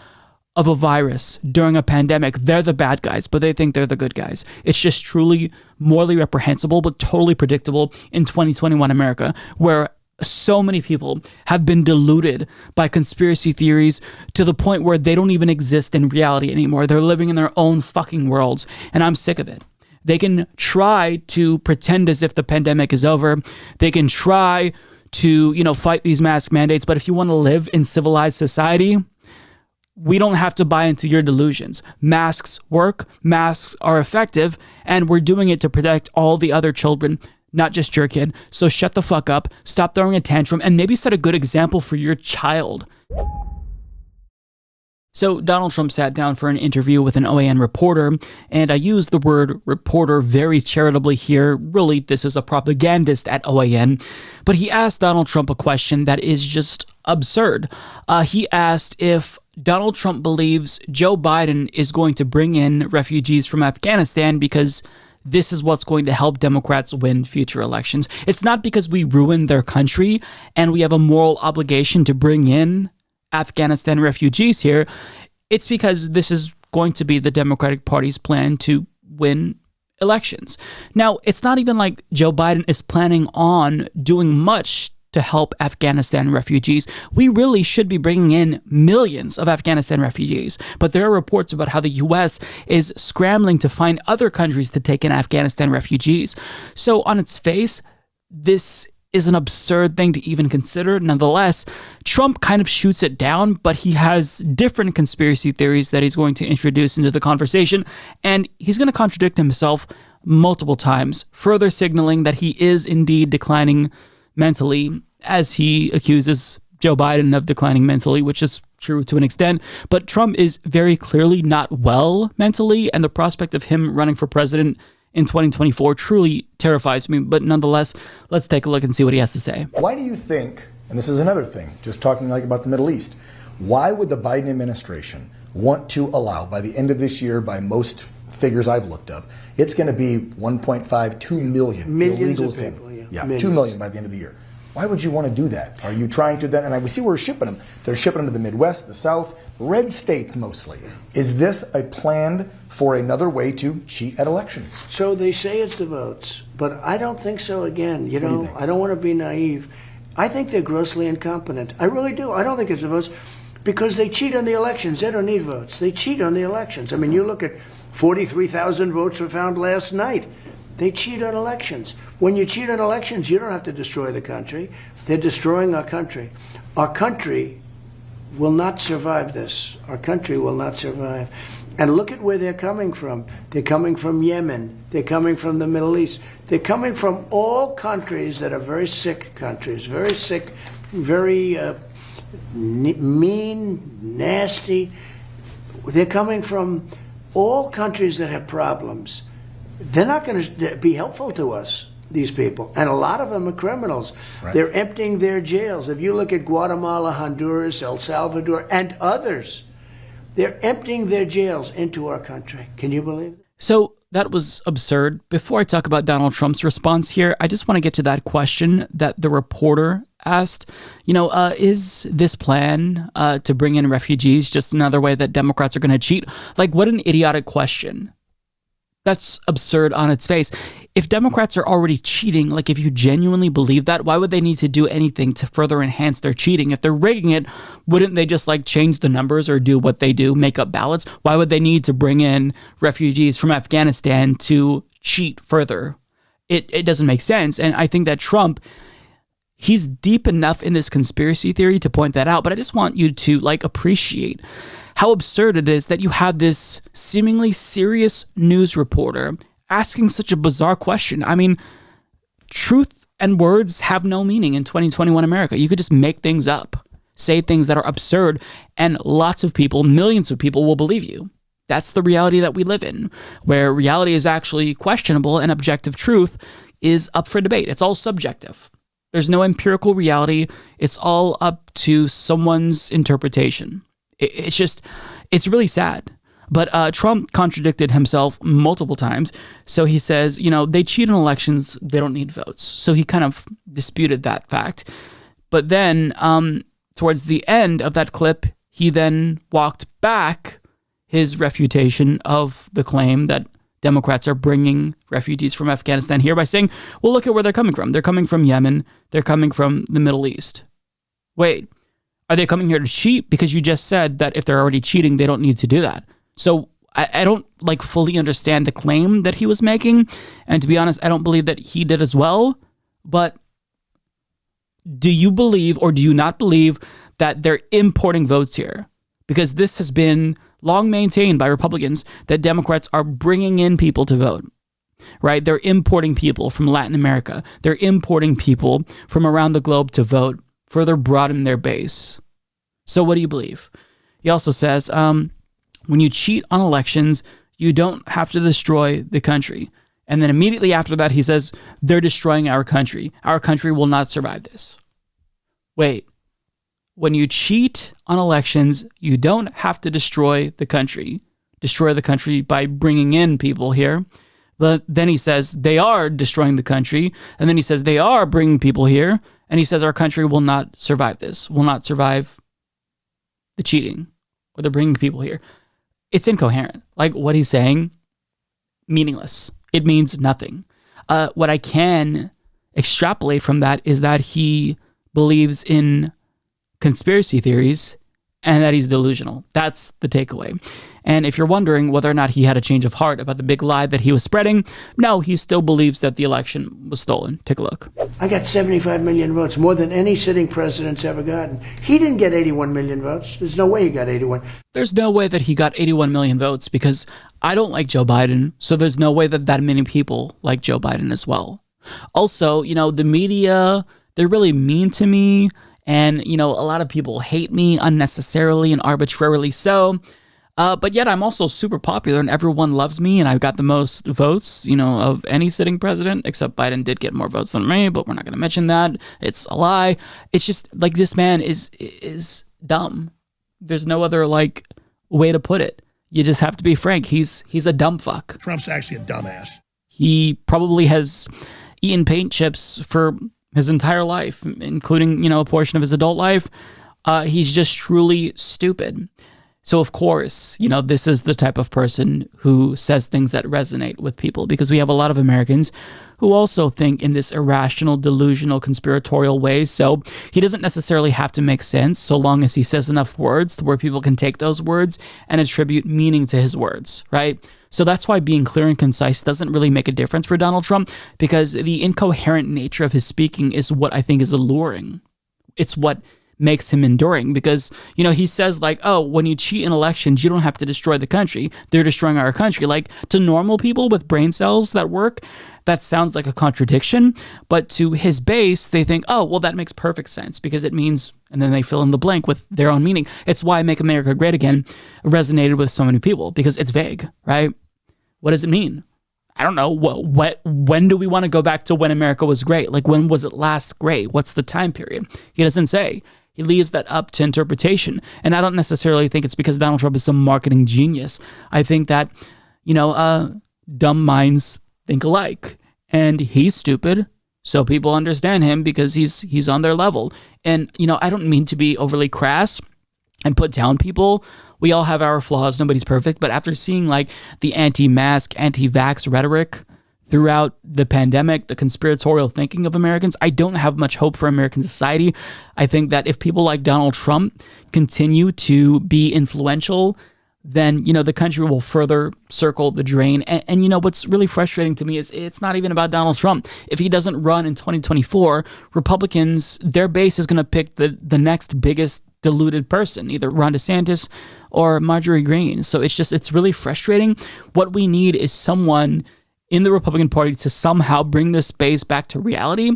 of a virus during a pandemic. They're the bad guys, but they think they're the good guys. It's just truly morally reprehensible, but totally predictable in 2021 America, where so many people have been deluded by conspiracy theories to the point where they don't even exist in reality anymore. They're living in their own fucking worlds, and I'm sick of it. They can try to pretend as if the pandemic is over. They can try to, fight these mask mandates, but if you want to live in civilized society, we don't have to buy into your delusions. Masks work, masks are effective, and we're doing it to protect all the other children, not just your kid. So shut the fuck up, stop throwing a tantrum, and maybe set a good example for your child. So Donald Trump sat down for an interview with an OAN reporter, and I use the word reporter very charitably here. Really, this is a propagandist at OAN. But he asked Donald Trump a question that is just absurd. He asked if Donald Trump believes Joe Biden is going to bring in refugees from Afghanistan because this is what's going to help Democrats win future elections. It's not because we ruined their country and we have a moral obligation to bring in Afghanistan refugees here. It's because this is going to be the Democratic Party's plan to win elections. Now, it's not even like Joe Biden is planning on doing much to help Afghanistan refugees. We really should be bringing in millions of Afghanistan refugees. But there are reports about how the U.S. is scrambling to find other countries to take in Afghanistan refugees. So on its face, this is an absurd thing to even consider. Nonetheless, Trump kind of shoots it down, but he has different conspiracy theories that he's going to introduce into the conversation, and he's going to contradict himself multiple times, further signaling that he is indeed declining mentally, as he accuses Joe Biden of declining mentally, which is true to an extent. But Trump is very clearly not well mentally, and the prospect of him running for president in 2024 truly terrifies me. But nonetheless, let's take a look and see what he has to say. Why do you think, and this is another thing, just talking like about the Middle East, why would the Biden administration want to allow, by the end of this year, by most figures I've looked up, it's going to be 1.5, 2 million Millions illegals of people, yeah, Millions. 2 million by the end of the year. Why would you want to do that? Are you trying to then, and we see where we're shipping them. They're shipping them to the Midwest, the South, red states mostly. Is this a plan for another way to cheat at elections? So they say it's the votes, but I don't think so again. You know, I don't want to be naive. I think they're grossly incompetent. I really do. I don't think it's the votes because they cheat on the elections. They don't need votes. They cheat on the elections. I mean, you look at 43,000 votes were found last night. They cheat on elections. When you cheat on elections, you don't have to destroy the country. They're destroying our country. Our country will not survive this. Our country will not survive. And look at where they're coming from. They're coming from Yemen. They're coming from the Middle East. They're coming from all countries that are very sick countries, very sick, very mean, nasty. They're coming from all countries that have problems. They're not going to be helpful to us, these people. And a lot of them are criminals. Right. They're emptying their jails. If you look at Guatemala, Honduras, El Salvador, and others, they're emptying their jails into our country. Can you believe it? So that was absurd. Before I talk about Donald Trump's response here, I just want to get to that question that the reporter asked. You know, is this plan to bring in refugees just another way that Democrats are going to cheat? Like, what an idiotic question. That's absurd on its face. If Democrats are already cheating, like if you genuinely believe that, why would they need to do anything to further enhance their cheating? If they're rigging it, wouldn't they just like change the numbers or do what they do, make up ballots? Why would they need to bring in refugees from Afghanistan to cheat further? It doesn't make sense. And I think that Trump, he's deep enough in this conspiracy theory to point that out. But I just want you to like appreciate how absurd it is that you have this seemingly serious news reporter asking such a bizarre question. I mean, truth and words have no meaning in 2021 America. You could just make things up, say things that are absurd, and lots of people, millions of people will believe you. That's the reality that we live in, where reality is actually questionable and objective truth is up for debate. It's all subjective. There's no empirical reality. It's all up to someone's interpretation. It's really sad. But Trump contradicted himself multiple times. So he says, you know, they cheat in elections. They don't need votes. So he kind of disputed that fact. But then towards the end of that clip, he then walked back his refutation of the claim that Democrats are bringing refugees from Afghanistan here by saying, well, look at where they're coming from. They're coming from Yemen. They're coming from the Middle East. Wait. Are they coming here to cheat? Because you just said that if they're already cheating, they don't need to do that. So I don't like fully understand the claim that he was making. And to be honest, I don't believe that he did as well. But do you believe or do you not believe that they're importing votes here? Because this has been long maintained by Republicans that Democrats are bringing in people to vote. Right? They're importing people from Latin America. They're importing people from around the globe to vote, further broaden their base. So what do you believe? He also says, when you cheat on elections, you don't have to destroy the country. And then immediately after that, he says, they're destroying our country. Our country will not survive this. Wait, when you cheat on elections, you don't have to destroy the country. Destroy the country by bringing in people here. But then he says they are destroying the country. And then he says they are bringing people here. And he says our country will not survive this, will not survive the cheating or the bringing people here. It's incoherent. Like what he's saying, meaningless. It means nothing. What I can extrapolate from that is that he believes in conspiracy theories and that he's delusional. That's the takeaway. And if you're wondering whether or not he had a change of heart about the big lie that he was spreading, no, he still believes that the election was stolen. Take a look. I got 75 million votes, more than any sitting president's ever gotten. He didn't get 81 million votes. There's no way he got 81. There's no way that he got 81 million votes because I don't like Joe Biden, so there's no way that that many people like Joe Biden as well. Also, the media, they're really mean to me, and, a lot of people hate me unnecessarily and arbitrarily so. But yet I'm also super popular and everyone loves me and I've got the most votes, of any sitting president, except Biden did get more votes than me, but we're not going to mention that. It's a lie. It's just like this man is dumb. There's no other way to put it. You just have to be frank. He's a dumb fuck. Trump's actually a dumbass. He probably has eaten paint chips for his entire life, including, a portion of his adult life. He's just truly stupid. So, of course, this is the type of person who says things that resonate with people, because we have a lot of Americans who also think in this irrational, delusional, conspiratorial way. So he doesn't necessarily have to make sense so long as he says enough words to where people can take those words and attribute meaning to his words, right? So that's why being clear and concise doesn't really make a difference for Donald Trump, because the incoherent nature of his speaking is what I think is alluring. It's what makes him enduring, because, he says when you cheat in elections, you don't have to destroy the country. They're destroying our country. To normal people with brain cells that work, that sounds like a contradiction. But to his base, they think, oh, well, that makes perfect sense because it means, and then they fill in the blank with their own meaning. It's why Make America Great Again resonated with so many people, because it's vague, right? What does it mean? I don't know. When do we want to go back to when America was great? When was it last great? What's the time period? He doesn't say. He leaves that up to interpretation. And I don't necessarily think it's because Donald Trump is some marketing genius. I think that, dumb minds think alike. And he's stupid, so people understand him because he's on their level. And, I don't mean to be overly crass and put down people. We all have our flaws. Nobody's perfect. But after seeing the anti-mask, anti-vax rhetoric throughout the pandemic, the conspiratorial thinking of Americans, I don't have much hope for American society. I think that if people like Donald Trump continue to be influential, then, the country will further circle the drain. And what's really frustrating to me is it's not even about Donald Trump. If he doesn't run in 2024, Republicans, their base is going to pick the next biggest deluded person, either Ron DeSantis or Marjorie Greene. So it's really frustrating. What we need is someone in the Republican Party to somehow bring this base back to reality.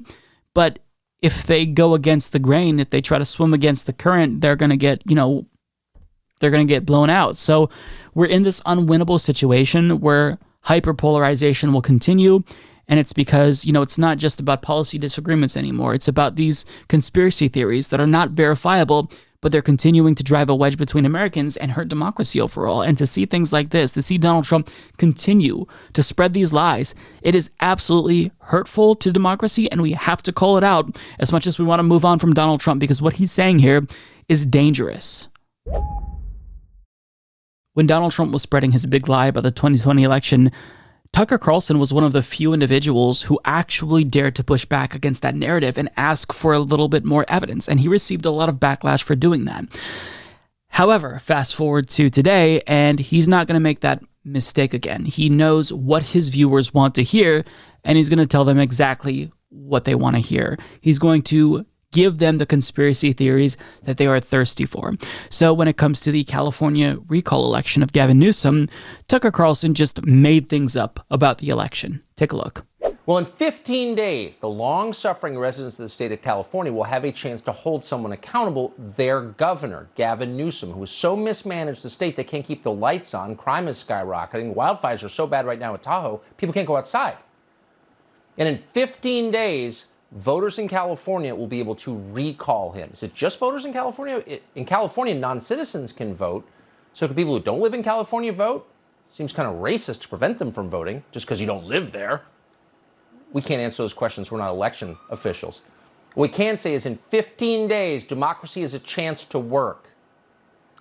But if they go against the grain, if they try to swim against the current, they're going to get, they're going to get blown out. So we're in this unwinnable situation where hyperpolarization will continue. And it's because, it's not just about policy disagreements anymore. It's about these conspiracy theories that are not verifiable, but they're continuing to drive a wedge between Americans and hurt democracy overall. And to see things like this, to see Donald Trump continue to spread these lies, it is absolutely hurtful to democracy, and we have to call it out as much as we want to move on from Donald Trump, because what he's saying here is dangerous. When Donald Trump was spreading his big lie about the 2020 election, Tucker Carlson was one of the few individuals who actually dared to push back against that narrative and ask for a little bit more evidence, and he received a lot of backlash for doing that. However, fast forward to today, and he's not going to make that mistake again. He knows what his viewers want to hear, and he's going to tell them exactly what they want to hear. He's going to give them the conspiracy theories that they are thirsty for. So when it comes to the California recall election of Gavin Newsom, Tucker Carlson just made things up about the election. Take a look. Well, in 15 days, the long-suffering residents of the state of California will have a chance to hold someone accountable, their governor, Gavin Newsom, who has so mismanaged the state they can't keep the lights on, crime is skyrocketing, wildfires are so bad right now at Tahoe, people can't go outside. And in 15 days, voters in California will be able to recall him. Is it just voters in California? In California, non-citizens can vote. So can people who don't live in California vote? Seems kind of racist to prevent them from voting just because you don't live there. We can't answer those questions. We're not election officials. What we can say is in 15 days, democracy has a chance to work.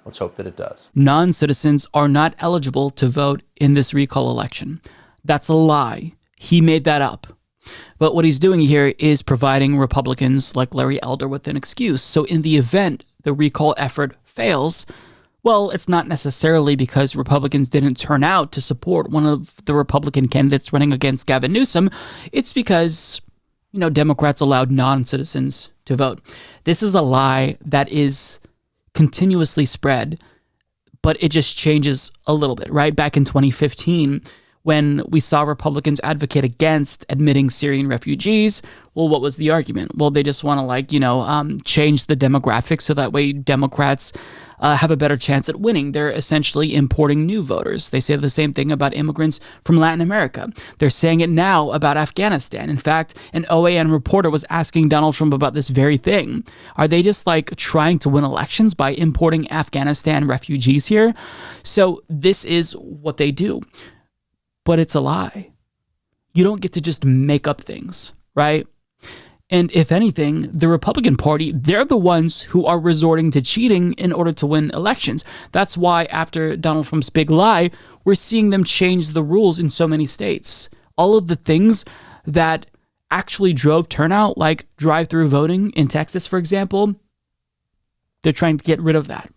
Let's hope that it does. Non-citizens are not eligible to vote in this recall election. That's a lie. He made that up. But what he's doing here is providing Republicans like Larry Elder with an excuse. So in the event the recall effort fails, well, it's not necessarily because Republicans didn't turn out to support one of the Republican candidates running against Gavin Newsom. It's because, Democrats allowed non-citizens to vote. This is a lie that is continuously spread, but it just changes a little bit, right? Back in 2015, when we saw Republicans advocate against admitting Syrian refugees, well, what was the argument? Well, they just want to change the demographics so that way Democrats have a better chance at winning. They're essentially importing new voters. They say the same thing about immigrants from Latin America. They're saying it now about Afghanistan. In fact, an OAN reporter was asking Donald Trump about this very thing. Are they just trying to win elections by importing Afghanistan refugees here? So this is what they do. But it's a lie. You don't get to just make up things, right? And if anything, the Republican Party, they're the ones who are resorting to cheating in order to win elections. That's why after Donald Trump's big lie, we're seeing them change the rules in so many states. All of the things that actually drove turnout, like drive-through voting in Texas, for example, they're trying to get rid of that.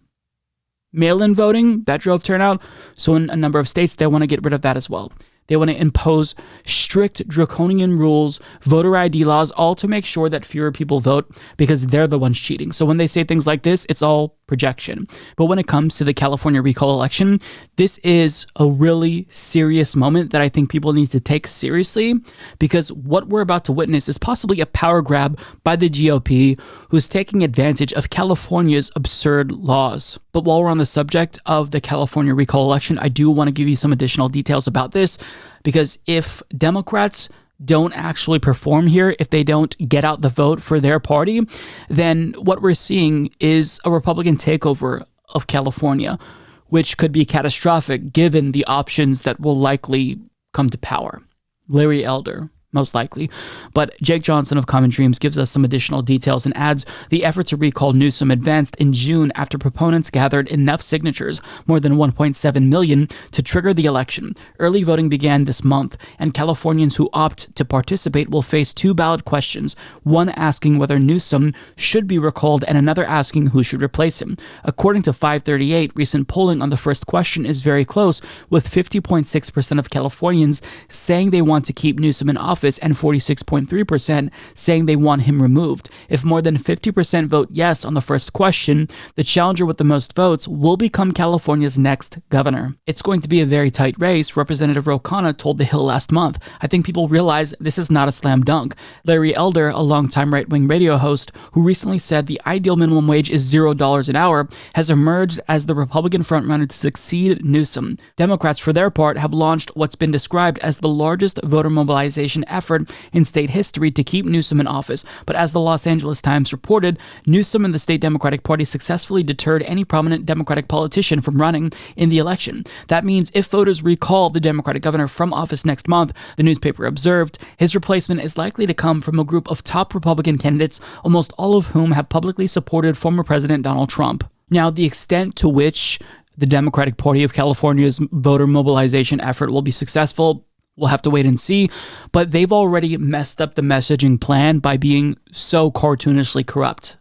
Mail-in voting, that drove turnout. So in a number of states, they want to get rid of that as well. They want to impose strict draconian rules, voter ID laws, all to make sure that fewer people vote because they're the ones cheating. So when they say things like this, it's all projection. But when it comes to the California recall election, this is a really serious moment that I think people need to take seriously, because what we're about to witness is possibly a power grab by the GOP, who's taking advantage of California's absurd laws. But while we're on the subject of the California recall election, I do want to give you some additional details about this, because if Democrats don't actually perform here, if they don't get out the vote for their party, then what we're seeing is a Republican takeover of California, which could be catastrophic given the options that will likely come to power. Larry Elder, most likely. But Jake Johnson of Common Dreams gives us some additional details and adds the effort to recall Newsom advanced in June after proponents gathered enough signatures, more than 1.7 million, to trigger the election. Early voting began this month, and Californians who opt to participate will face two ballot questions, one asking whether Newsom should be recalled and another asking who should replace him. According to 538, recent polling on the first question is very close, with 50.6% of Californians saying they want to keep Newsom in office and 46.3% saying they want him removed. If more than 50% vote yes on the first question, the challenger with the most votes will become California's next governor. It's going to be a very tight race, Representative Ro Khanna told The Hill last month. I think people realize this is not a slam dunk. Larry Elder, a longtime right-wing radio host who recently said the ideal minimum wage is $0 an hour, has emerged as the Republican frontrunner to succeed Newsom. Democrats, for their part, have launched what's been described as the largest voter mobilization effort in state history to keep Newsom in office. But as the Los Angeles Times reported, Newsom and the state Democratic Party successfully deterred any prominent Democratic politician from running in the election. That means if voters recall the Democratic governor from office next month, the newspaper observed, his replacement is likely to come from a group of top Republican candidates, almost all of whom have publicly supported former President Donald Trump. Now, the extent to which the Democratic Party of California's voter mobilization effort will be successful, we'll have to wait and see, but they've already messed up the messaging plan by being so cartoonishly corrupt.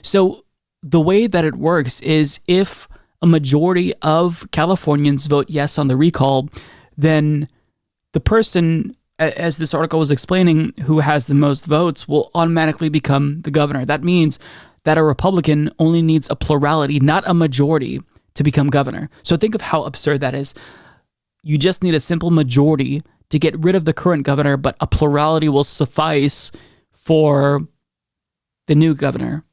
So the way that it works is if a majority of Californians vote yes on the recall, then the person, as this article was explaining, who has the most votes will automatically become the governor. That means that a Republican only needs a plurality, not a majority, to become governor. So think of how absurd that is. You just need a simple majority to get rid of the current governor, but a plurality will suffice for the new governor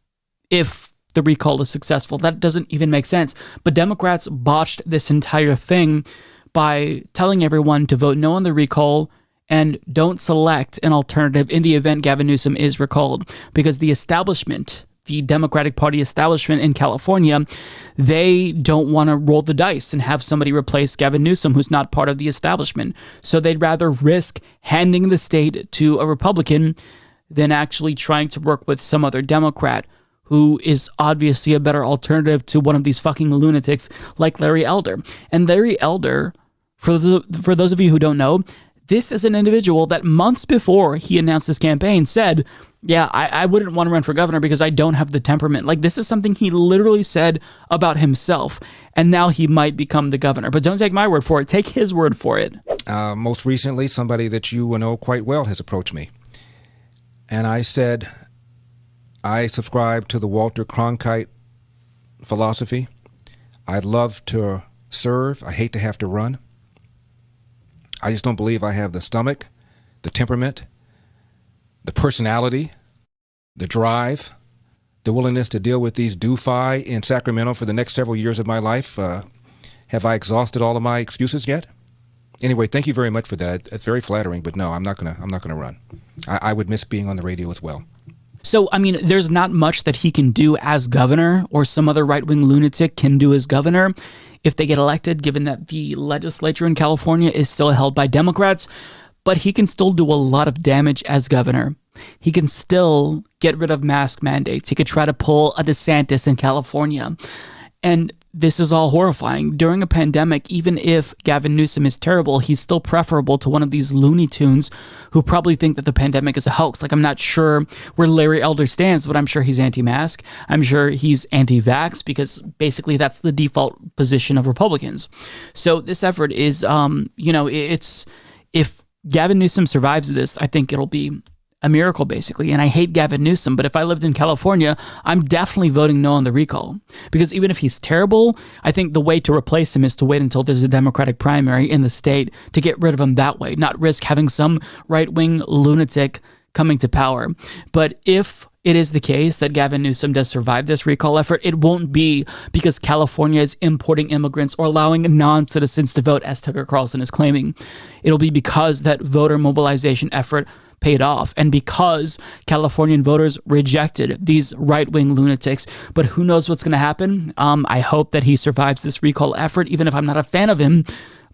if the recall is successful. That doesn't even make sense. But Democrats botched this entire thing by telling everyone to vote no on the recall and don't select an alternative in the event Gavin Newsom is recalled, because the establishment, the Democratic Party establishment in California, they don't want to roll the dice and have somebody replace Gavin Newsom who's not part of the establishment. So they'd rather risk handing the state to a Republican than actually trying to work with some other Democrat who is obviously a better alternative to one of these fucking lunatics like Larry Elder. And Larry Elder, for those of you who don't know, this is an individual that months before he announced his campaign said, yeah, I wouldn't want to run for governor because I don't have the temperament. Like, this is something he literally said about himself, and now he might become the governor. But don't take my word for it. Take his word for it. Most recently, somebody that you know quite well has approached me. And I said, I subscribe to the Walter Cronkite philosophy. I'd love to serve. I hate to have to run. I just don't believe I have the stomach, the temperament, the personality, the drive, the willingness to deal with these doofi in Sacramento for the next several years of my life. Have I exhausted all of my excuses yet? Anyway, thank you very much for that. It's very flattering, but no, I'm not gonna run. I would miss being on the radio as well. So, I mean, there's not much that he can do as governor or some other right-wing lunatic can do as governor if they get elected, given that the legislature in California is still held by Democrats, but he can still do a lot of damage as governor. He can still get rid of mask mandates. He could try to pull a DeSantis in California. And this is all horrifying. During a pandemic, even if Gavin Newsom is terrible, he's still preferable to one of these Looney Tunes who probably think that the pandemic is a hoax. Like, I'm not sure where Larry Elder stands, but I'm sure he's anti-mask. I'm sure he's anti-vax, because basically that's the default position of Republicans. So this effort is, it's, if Gavin Newsom survives this, I think it'll be a miracle, basically. And I hate Gavin Newsom, but if I lived in California, I'm definitely voting no on the recall. Because even if he's terrible, I think the way to replace him is to wait until there's a Democratic primary in the state to get rid of him that way, not risk having some right-wing lunatic coming to power. But if it is the case that Gavin Newsom does survive this recall effort, it won't be because California is importing immigrants or allowing non-citizens to vote, as Tucker Carlson is claiming. It'll be because that voter mobilization effort paid off, and because Californian voters rejected these right-wing lunatics. But who knows what's going to happen? I hope that he survives this recall effort, even if I'm not a fan of him.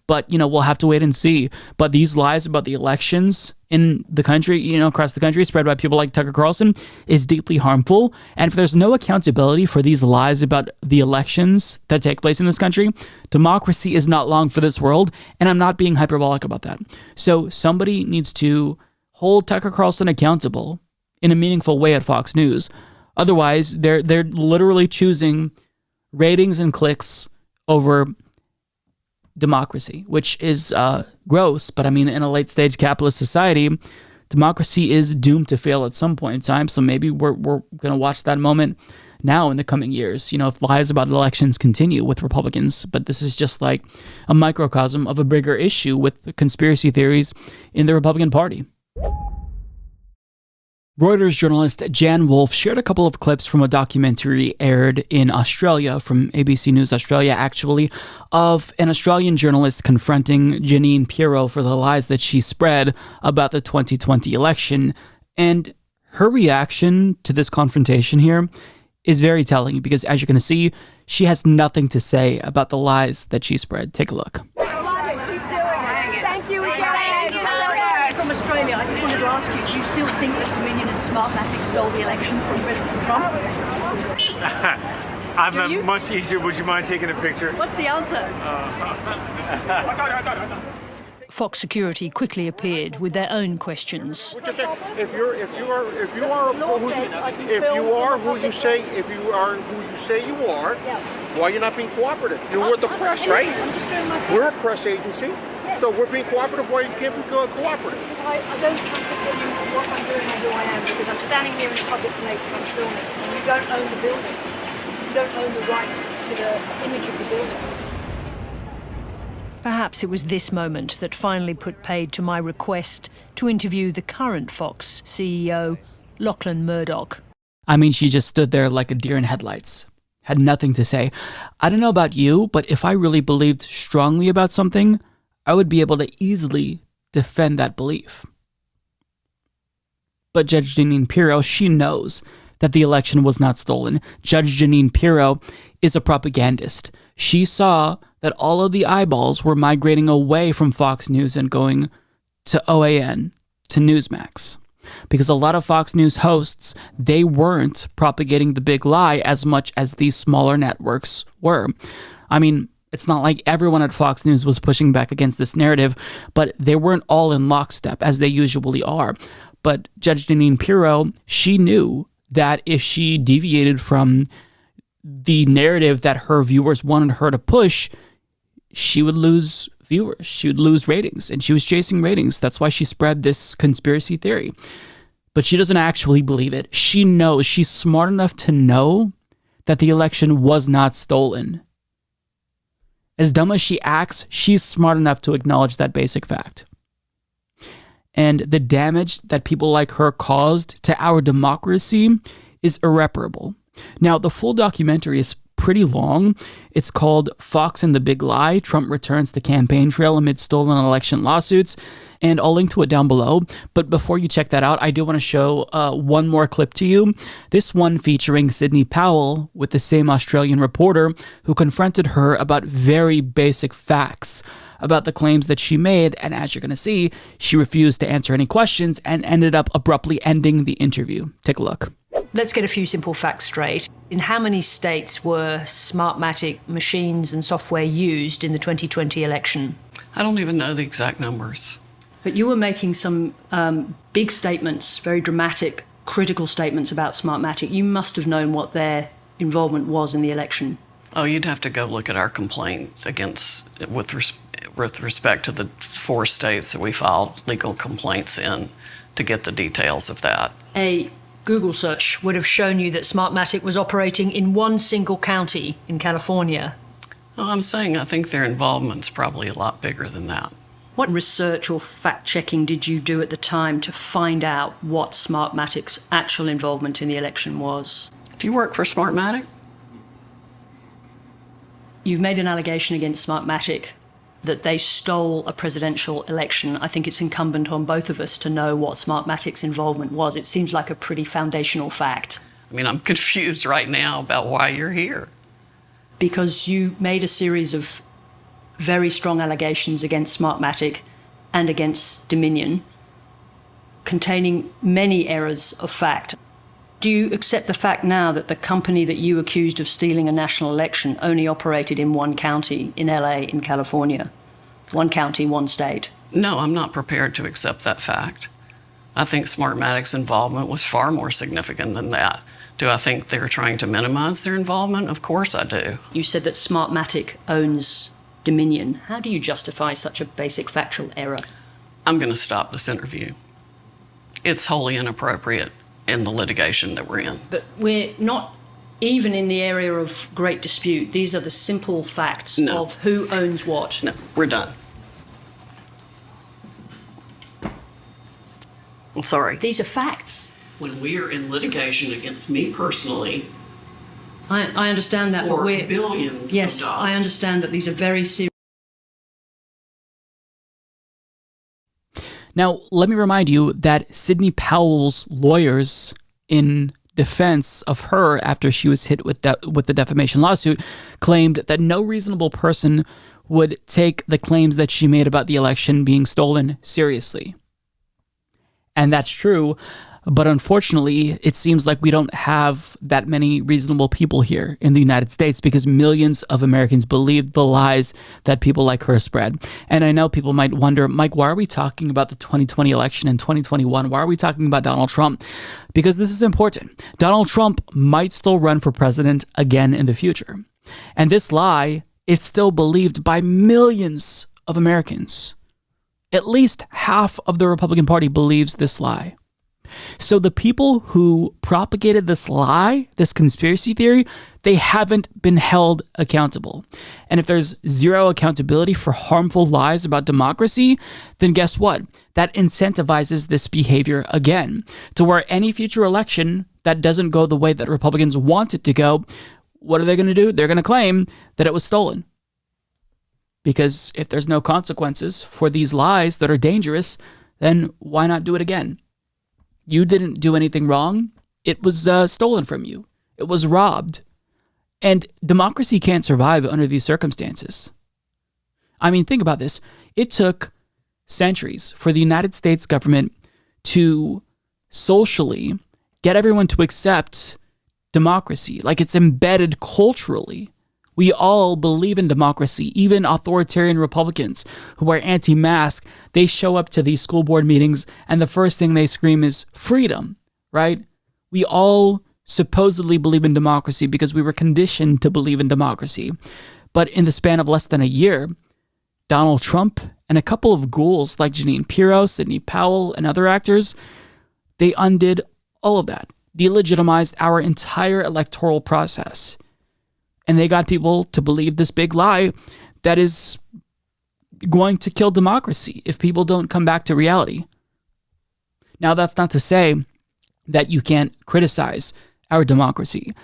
But, we'll have to wait and see. But these lies about the elections in the country, across the country, spread by people like Tucker Carlson, is deeply harmful. And if there's no accountability for these lies about the elections that take place in this country, democracy is not long for this world. And I'm not being hyperbolic about that. So somebody needs to hold Tucker Carlson accountable in a meaningful way at Fox News. Otherwise, they're literally choosing ratings and clicks over democracy, which is gross. But I mean, in a late-stage capitalist society, democracy is doomed to fail at some point in time. So maybe we're going to watch that moment now in the coming years, if lies about elections continue with Republicans. But this is just like a microcosm of a bigger issue with conspiracy theories in the Republican Party. Reuters journalist Jan Wolf shared a couple of clips from a documentary aired in Australia, from ABC News Australia actually, of an Australian journalist confronting Janine Pirro for the lies that she spread about the 2020 election. And her reaction to this confrontation here is very telling, because as you're going to see, she has nothing to say about the lies that she spread. Take a look. Thank you again. From Australia, I just wanted to ask you, do you still think that Dominion and Smartmatic stole the election from President Trump? I'm much easier. Would you mind taking a picture? What's the answer? Fox Security quickly appeared with their own questions. If you are who you say you are, why are you not being cooperative? You're with the press, right? We're a press agency, so we're being cooperative. Why you can't be cooperative? I don't have to tell you what I'm doing or who I am, because I'm standing here in a public place and I'm filming, and you don't own the building. You don't own the right to the image of the building. Perhaps it was this moment that finally put paid to my request to interview the current Fox CEO, Lachlan Murdoch. I mean, she just stood there like a deer in headlights, had nothing to say. I don't know about you, but if I really believed strongly about something, I would be able to easily defend that belief. But Judge Jeanine Pirro, she knows that the election was not stolen. Judge Jeanine Pirro is a propagandist. She saw that all of the eyeballs were migrating away from Fox News and going to OAN, to Newsmax. Because a lot of Fox News hosts, they weren't propagating the big lie as much as these smaller networks were. I mean, it's not like everyone at Fox News was pushing back against this narrative, but they weren't all in lockstep, as they usually are. But Judge Jeanine Pirro, she knew that if she deviated from the narrative that her viewers wanted her to push, she would lose viewers. She would lose ratings, and she was chasing ratings. That's why she spread this conspiracy theory. But she doesn't actually believe it. She knows, she's smart enough to know that the election was not stolen. As dumb as she acts, she's smart enough to acknowledge that basic fact. And the damage that people like her caused to our democracy is irreparable. Now, the full documentary is pretty long. It's called Fox and the Big Lie, Trump Returns to Campaign Trail Amid Stolen Election Lawsuits, and I'll link to it down below. But before you check that out, I do want to show one more clip to you. This one featuring Sidney Powell with the same Australian reporter who confronted her about very basic facts about the claims that she made, and as you're going to see, she refused to answer any questions and ended up abruptly ending the interview. Take a look. Let's get a few simple facts straight. In how many states were Smartmatic machines and software used in the 2020 election? I don't even know the exact numbers. But you were making some big statements, very dramatic, critical statements about Smartmatic. You must have known what their involvement was in the election. Oh, you'd have to go look at our complaint with respect to the 4 states that we filed legal complaints in to get the details of that. A Google search would have shown you that Smartmatic was operating in one single county in California. Oh, I'm saying I think their involvement's probably a lot bigger than that. What research or fact-checking did you do at the time to find out what Smartmatic's actual involvement in the election was? Do you work for Smartmatic? You've made an allegation against Smartmatic that they stole a presidential election. I think it's incumbent on both of us to know what Smartmatic's involvement was. It seems like a pretty foundational fact. I mean, I'm confused right now about why you're here. Because you made a series of very strong allegations against Smartmatic and against Dominion, containing many errors of fact. Do you accept the fact now that the company that you accused of stealing a national election only operated in one county, in LA, in California? One county, one state? No, I'm not prepared to accept that fact. I think Smartmatic's involvement was far more significant than that. Do I think they're trying to minimize their involvement? Of course I do. You said that Smartmatic owns Dominion. How do you justify such a basic factual error? I'm going to stop this interview. It's wholly inappropriate in the litigation that we're in. But we're not even in the area of great dispute. These are the simple facts of who owns what. No, we're done. I'm sorry. These are facts. When we are in litigation against me personally, I understand that, but we're billions yes, of dollars. I understand that these are very serious. Now, let me remind you that Sidney Powell's lawyers, in defense of her after she was hit with the defamation lawsuit, claimed that no reasonable person would take the claims that she made about the election being stolen seriously. And that's true, but unfortunately, it seems like we don't have that many reasonable people here in the United States because millions of Americans believe the lies that people like her spread. And I know people might wonder, Mike, why are we talking about the 2020 election in 2021? Why are we talking about Donald Trump? Because this is important. Donald Trump might still run for president again in the future. And this lie, it's still believed by millions of Americans. At least half of the Republican Party believes this lie. So the people who propagated this lie, this conspiracy theory, they haven't been held accountable. And if there's zero accountability for harmful lies about democracy, then guess what? That incentivizes this behavior again, to where any future election that doesn't go the way that Republicans want it to go, what are they going to do? They're going to claim that it was stolen. Because if there's no consequences for these lies that are dangerous, then why not do it again? You didn't do anything wrong. It was stolen from you. It was robbed. And democracy can't survive under these circumstances. I mean, think about this. It took centuries for the United States government to socially get everyone to accept democracy. Like, it's embedded culturally. We all believe in democracy. Even authoritarian Republicans who are anti-mask, they show up to these school board meetings and the first thing they scream is freedom, right? We all supposedly believe in democracy because we were conditioned to believe in democracy. But in the span of less than a year, Donald Trump and a couple of ghouls like Jeanine Pirro, Sidney Powell, and other actors, they undid all of that, delegitimized our entire electoral process. And they got people to believe this big lie that is going to kill democracy if people don't come back to reality. Now, that's not to say that you can't criticize our democracy.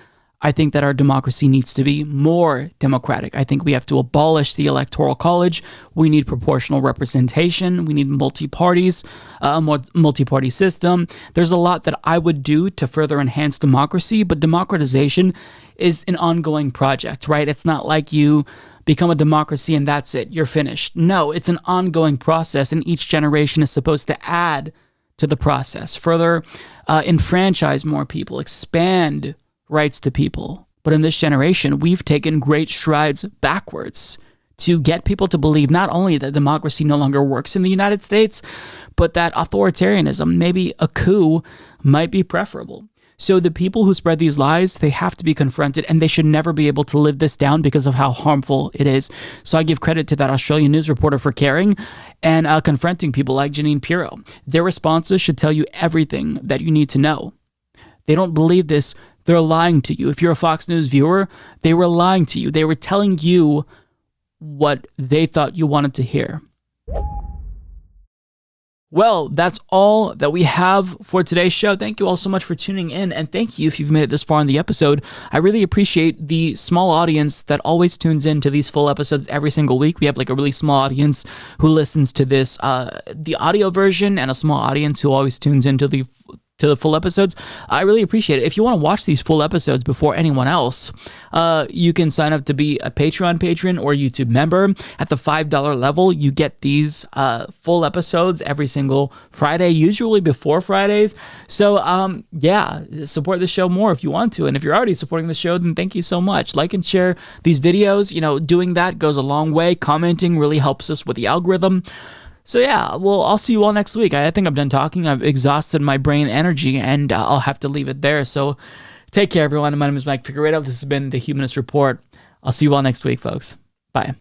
I think that our democracy needs to be more democratic. I think we have to abolish the Electoral College. We need proportional representation. We need multi-parties, a multi-party system. There's a lot that I would do to further enhance democracy, but democratization is an ongoing project, right? It's not like you become a democracy and that's it, you're finished. No, it's an ongoing process, and each generation is supposed to add to the process, further enfranchise more people, expand rights to people. But in this generation, we've taken great strides backwards to get people to believe not only that democracy no longer works in the United States, but that authoritarianism, maybe a coup, might be preferable. So the people who spread these lies, they have to be confronted, and they should never be able to live this down because of how harmful it is. So I give credit to that Australian news reporter for caring and confronting people like Jeanine Pirro. Their responses should tell you everything that you need to know. They don't believe this. They're lying to you. If you're a Fox News viewer, they were lying to you. They were telling you what they thought you wanted to hear. Well, that's all that we have for today's show. Thank you all so much for tuning in, and thank you if you've made it this far in the episode. I really appreciate the small audience that always tunes in to these full episodes every single week. We have like a really small audience who listens to this, the audio version, and a small audience who always tunes into the full episodes. I really appreciate it. If you want to watch these full episodes before anyone else, you can sign up to be a Patreon patron or YouTube member. At the $5 level, you get these full episodes every single Friday, usually before Fridays. So yeah, support the show more if you want to. And if you're already supporting the show, then thank you so much. Like and share these videos. You know, doing that goes a long way. Commenting really helps us with the algorithm. So yeah, well, I'll see you all next week. I think I'm done talking. I've exhausted my brain energy, and I'll have to leave it there. So take care, everyone. My name is Mike Figueredo. This has been the Humanist Report. I'll see you all next week, folks. Bye.